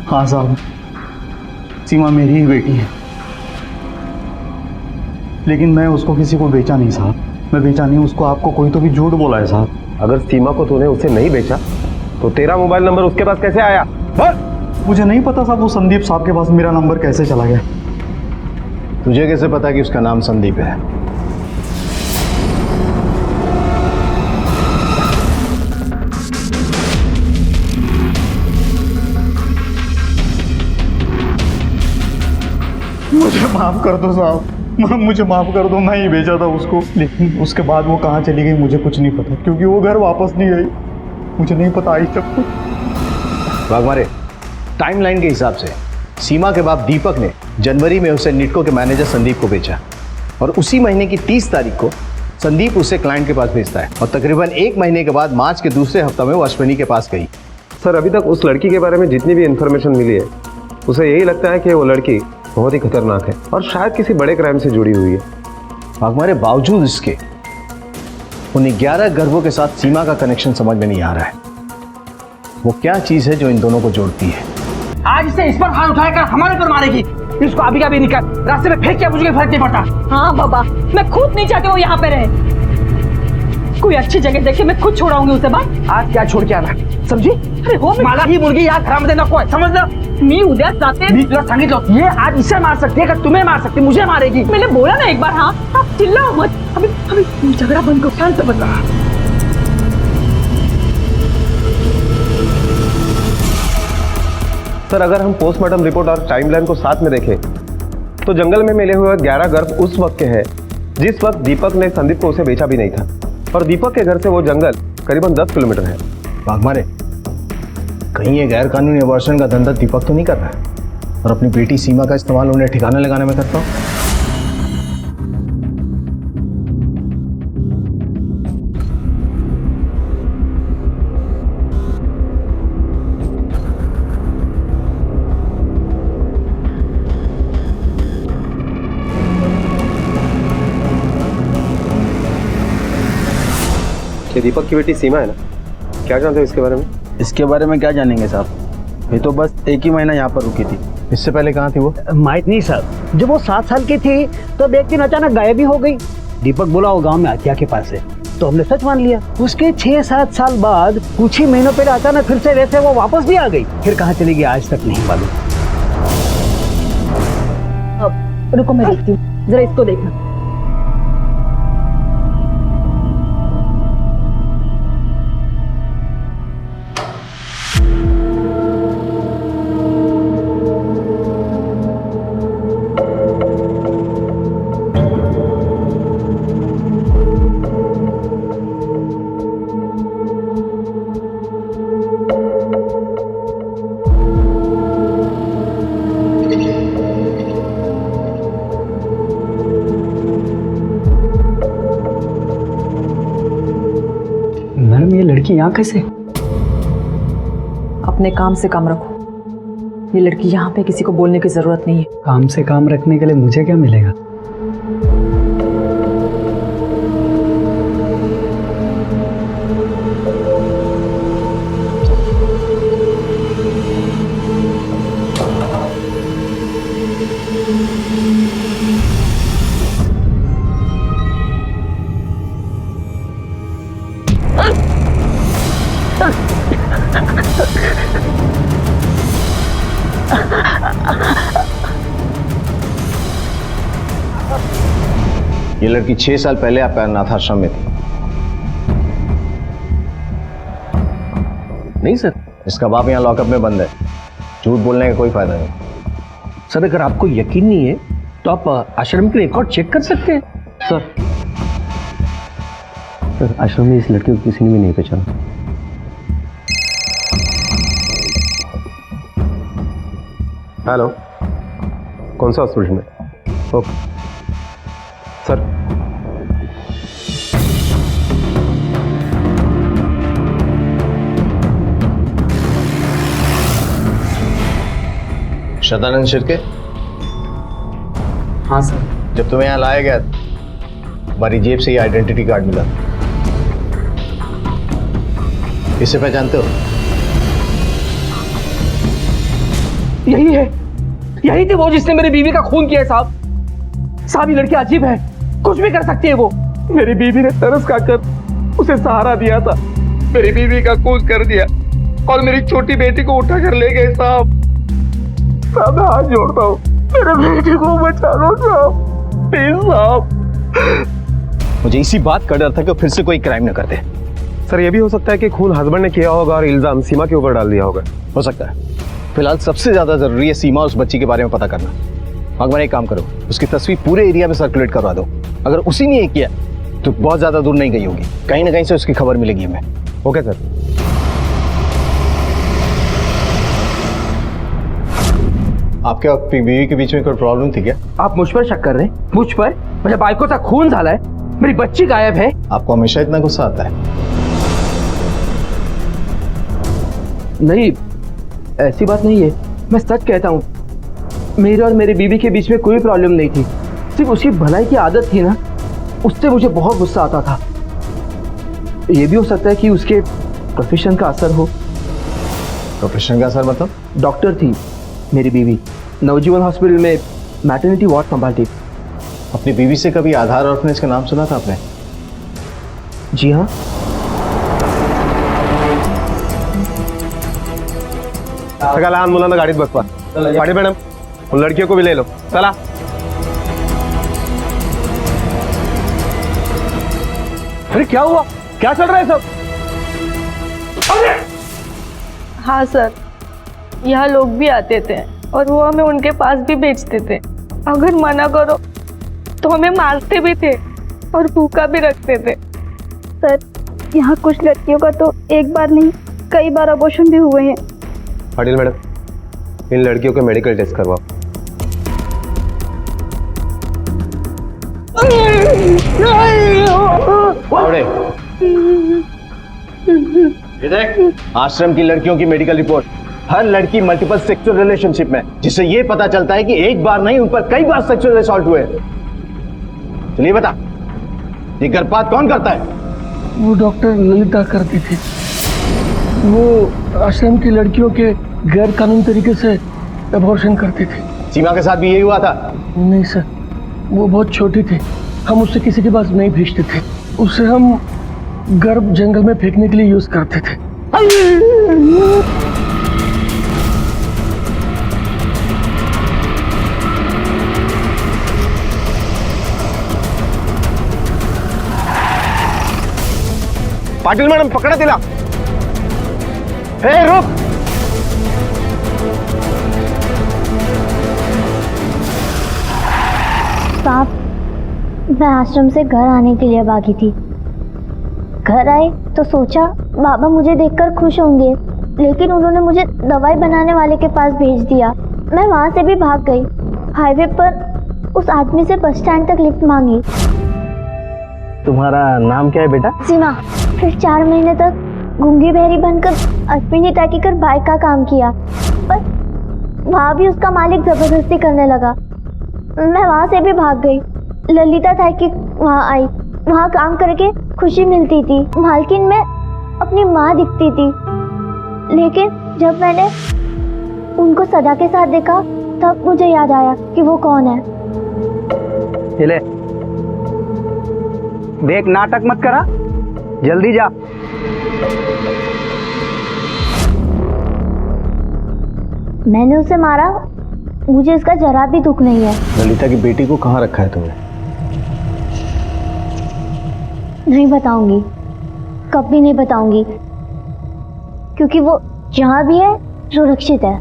हाँ साहब, सीमा मेरी ही बेटी है, लेकिन मैं उसको किसी को बेचा नहीं साहब। मैं बेचा नहीं उसको। आपको कोई तो भी झूठ बोला है साहब। अगर सीमा को तूने उसे नहीं बेचा तो तेरा मोबाइल नंबर उसके पास कैसे आया? मुझे नहीं पता साहब, वो संदीप साहब के पास मेरा नंबर कैसे चला गया। तुझे कैसे पता कि उसका नाम संदीप है? मुझे माफ कर दो साहब, मुझे माफ कर दो। मैं ही भेजा था उसको, लेकिन उसके बाद वो कहाँ चली गई मुझे कुछ नहीं पता, क्योंकि वो घर वापस नहीं आई। मुझे नहीं पता आई सब कुछ। वाघमारे, टाइमलाइन के हिसाब से सीमा के बाप दीपक ने जनवरी में उसे निटको के मैनेजर संदीप को बेचा और उसी महीने की 30 तारीख को संदीप उसे क्लाइंट के पास भेजता है और तकरीबन 1 महीने के बाद मार्च के दूसरे हफ्ते में वो अश्विनी के पास गई। सर अभी तक उस लड़की के बारे में जितनी भी इंफॉर्मेशन मिली है उसे यही लगता है कि वो लड़की बहुत ही खतरनाक है और शायद किसी बड़े क्राइम से जुड़ी हुई है। हमारे बावजूद इसके उन 11 गर्भों के साथ सीमा का कनेक्शन समझ में नहीं आ रहा है। वो क्या चीज है जो इन दोनों को जोड़ती है? आज इसे इस पर हाथ उठाकर हमारे पर मारेगी। इसको अभी का भी निकाल, रास्ते में फेंक क्या, मुझे कोई फर्क नहीं पड़ता। हाँ बाबा, मैं खुद नहीं चाहती वो यहाँ पे रहे। कोई अच्छी जगह देखे मैं खुद छोड़ाऊंगी उसे। बात आज क्या छोड़ के आना, समझी? अरे हो मला ही मुलगी या घरामध्ये नको आहे, समजलं? मी उद्या जाते। मी तुला सांगितलं ये आज इसे मार सकती है का तुम्हें मार सकती, मुझे मारेगी। मैंने बोला ना एक बार। हाँ आप चिल्लाओ मत, अभी झगड़ा बंद करो, शांत बन रहा। सर अगर हम पोस्टमार्टम रिपोर्ट और टाइमलाइन को साथ में देखें तो जंगल में मिले हुए 11 गर्भ उस वक्त के हैं जिस वक्त दीपक ने संदीप को उसे बेचा भी नहीं था और दीपक के घर से वो जंगल करीबन 10 किलोमीटर है। वाघमारे, कहीं ये गैर कानूनी अबॉर्शन का धंधा दीपक तो नहीं कर रहा है और अपनी बेटी सीमा का इस्तेमाल उन्हें ठिकाने लगाने में करता हो? ये दीपक की बेटी सीमा है ना, क्या जानते हो इसके बारे में? इसके बारे में क्या जानेंगे साहब, ये तो बस 1 ही महीना यहाँ पर रुकी थी। इससे पहले कहाँ थी वो? माहित नहीं साहब, जब वो 7 साल की थी तो एक दिन अचानक गायब ही हो गई। दीपक बोला वो गांव में आत्या के पास है, तो हमने सच मान लिया। उसके 6-7 साल बाद कुछ ही महीनों पहले अचानक फिर से वैसे वो वापस भी आ गई। फिर कहाँ चली गई आज तक नहीं मालूम। अब रुको मैं देखती हूँ, जरा इसको देखना। मैडम ये लड़की यहाँ कैसे? अपने काम से काम रखो। ये लड़की यहाँ पे किसी को बोलने की जरूरत नहीं है। काम से काम रखने के लिए मुझे क्या मिलेगा? ये लड़की 6 साल पहले आपका अनाथ आश्रम में थी। नहीं सर, इसका बाप यहाँ लॉकअप में बंद है, झूठ बोलने का कोई फायदा नहीं। सर अगर आपको यकीन नहीं है तो आप आश्रम के रिकॉर्ड चेक कर सकते हैं। सर आश्रम में इस लड़की को किसी ने भी नहीं पहचाना। हेलो, कौन सा हॉस्पिटल में? Okay sir. शतानंद शिर्के? हाँ सर। जब तुम्हें यहाँ लाया गया हमारी जेब से ये आइडेंटिटी कार्ड मिला, इसे पहचानते हो? यही है, यही थी वो जिसने मेरी बीवी का खून किया है साहब। साहब ये लड़की अजीब है, कुछ भी कर सकती है वो। मेरी बीवी ने तरस खाकर उसे सहारा दिया था, मेरी बीवी का खून कर दिया और मेरी छोटी बेटी को उठा कर ले गए साहब। साहब मैं हाथ जोड़ता हूँ, मेरे बेटी को बचा लो साहब, प्लीज साहब। मुझे इसी बात का डर था कि फिर से कोई क्राइम न करते। सर ये भी हो सकता है कि खून हस्बैंड ने किया होगा और इल्जाम सीमा के ऊपर डाल दिया होगा। हो सकता है। फिलहाल सबसे ज्यादा जरूरी है सीमा और उस बच्ची के बारे में पता करना। भगवान एक काम करो, उसकी तस्वीर पूरे एरिया में सर्कुलेट करवा दो। अगर उसी ने ये किया तो बहुत ज्यादा दूर नहीं गई होगी, कहीं ना कहीं से उसकी खबर मिलेगी हमें। Okay sir. आपके और आपकी बीवी के बीच में कोई प्रॉब्लम थी क्या? आप मुझ पर शक कर रहे हैं? मुझ पर? मुझे बाइकोचा खून झाला है, मेरी बच्ची गायब है। आपको हमेशा इतना गुस्सा आता है? नहीं, ऐसी बात नहीं है, मैं सच कहता हूँ। मेरे और मेरी बीवी के बीच में कोई प्रॉब्लम नहीं थी, सिर्फ उसकी भलाई की आदत थी ना, उससे मुझे बहुत गुस्सा आता था। ये भी हो सकता है कि उसके प्रोफेशन का असर हो। प्रोफेशन का असर मतलब? डॉक्टर थी मेरी बीवी, नवजीवन हॉस्पिटल में मैटरनिटी वार्ड संभालती। अपनी बीवी से कभी आधार ऑर्फनेज का नाम सुना था आपने? जी हाँ। सगळ्या लहान मुलांना गाडीत बसवा. पाटील मॅडम, उन लड़कियों को भी ले लो. चला. अरे क्या हुआ? क्या चल रहा है सब? हाँ सर, यहाँ लोग भी आते थे और वो हमें उनके पास भी भेजते थे। अगर मना करो तो हमें मारते भी थे और भूखा भी रखते थे। सर, यहाँ कुछ लड़कियों का तो एक बार नहीं कई बार अबॉर्शन भी हुए हैं। पाटिल मैडम, इन लड़कियों के मेडिकल टेस्ट करवाओ। आश्रम की लड़कियों की मेडिकल रिपोर्ट। हर लड़की मल्टीपल सेक्सुअल रिलेशनशिप में, जिससे ये पता चलता है कि एक बार नहीं उन पर कई बार सेक्सुअल असॉल्ट हुए। चलिए बता, ये गर्भपात कौन करता है? वो डॉक्टर ललिता करती थी। वो आश्रम की लड़कियों के गैर कानूनी तरीके से अबॉर्शन करती थी। सीमा के साथ भी यही हुआ था? नहीं सर, वो बहुत छोटी थी, हम उससे किसी के पास नहीं भेजते थे। उसे हम गर्भ जंगल में फेंकने के लिए यूज करते थे। पाटिल मैडम, पकडा तिला. हे रुक. साहब, मैं आश्रम से घर आने के लिए भागी थी। घर आए तो सोचा बाबा मुझे देखकर खुश होंगे, लेकिन उन्होंने मुझे दवाई बनाने वाले के पास भेज दिया। मैं वहाँ से भी भाग गई। हाईवे पर उस आदमी से बस स्टैंड तक लिफ्ट मांगी। तुम्हारा नाम क्या है बेटा? सीमा। फिर 4 महीने तक गूंगी बहरी बनकर अश्विनी टैकी कर बाइक का काम किया, पर वहाँ भी उसका मालिक जबरदस्ती करने लगा। मैं वहाँ से भी भाग गई। ललिता टैकी वहाँ आई, वहाँ काम करके खुशी मिलती थी। मालकिन में अपनी माँ दिखती थी, लेकिन जब मैंने उनको सदा के साथ देखा तब मुझे याद आया कि वो कौन है। ले देख, नाटक मत करा, जल्दी जा। मैंने उसे मारा, मुझे इसका जरा भी दुख नहीं है। ललिता की बेटी को कहाँ रखा है तुमने? नहीं बताऊंगी, कभी नहीं बताऊंगी, क्योंकि वो जहाँ भी है सुरक्षित है।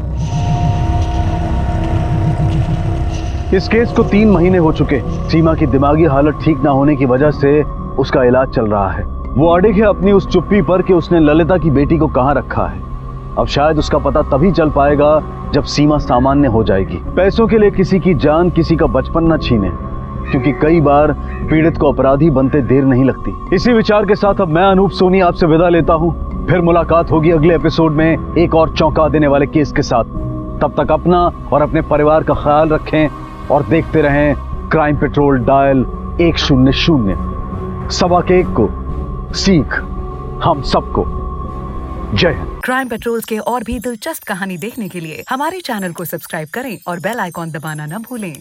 इस केस को 3 महीने हो चुके। सीमा की दिमागी हालत ठीक ना होने की वजह से उसका इलाज चल रहा है। वो अड़िग है अपनी उस चुप्पी पर कि उसने ललिता की बेटी को कहाँ रखा है। अब शायद उसका पता तभी चल पाएगा जब सीमा सामान्य हो जाएगी। पैसों के लिए किसी की जान, किसी का बचपन न छीने, क्योंकि कई बार पीड़ित को अपराधी बनते देर नहीं लगती। इसी विचार के साथ अब मैं अनूप सोनी आपसे विदा लेता हूँ। फिर मुलाकात होगी अगले एपिसोड में एक और चौंका देने वाले केस के साथ। तब तक अपना और अपने परिवार का ख्याल रखें और देखते रहें क्राइम पेट्रोल डायल 100। 1:15 को सीख हम सबको। जय हिंद। क्राइम पेट्रोल के और भी दिलचस्प कहानी देखने के लिए हमारे चैनल को सब्सक्राइब करें और बेल आइकॉन दबाना न भूलें।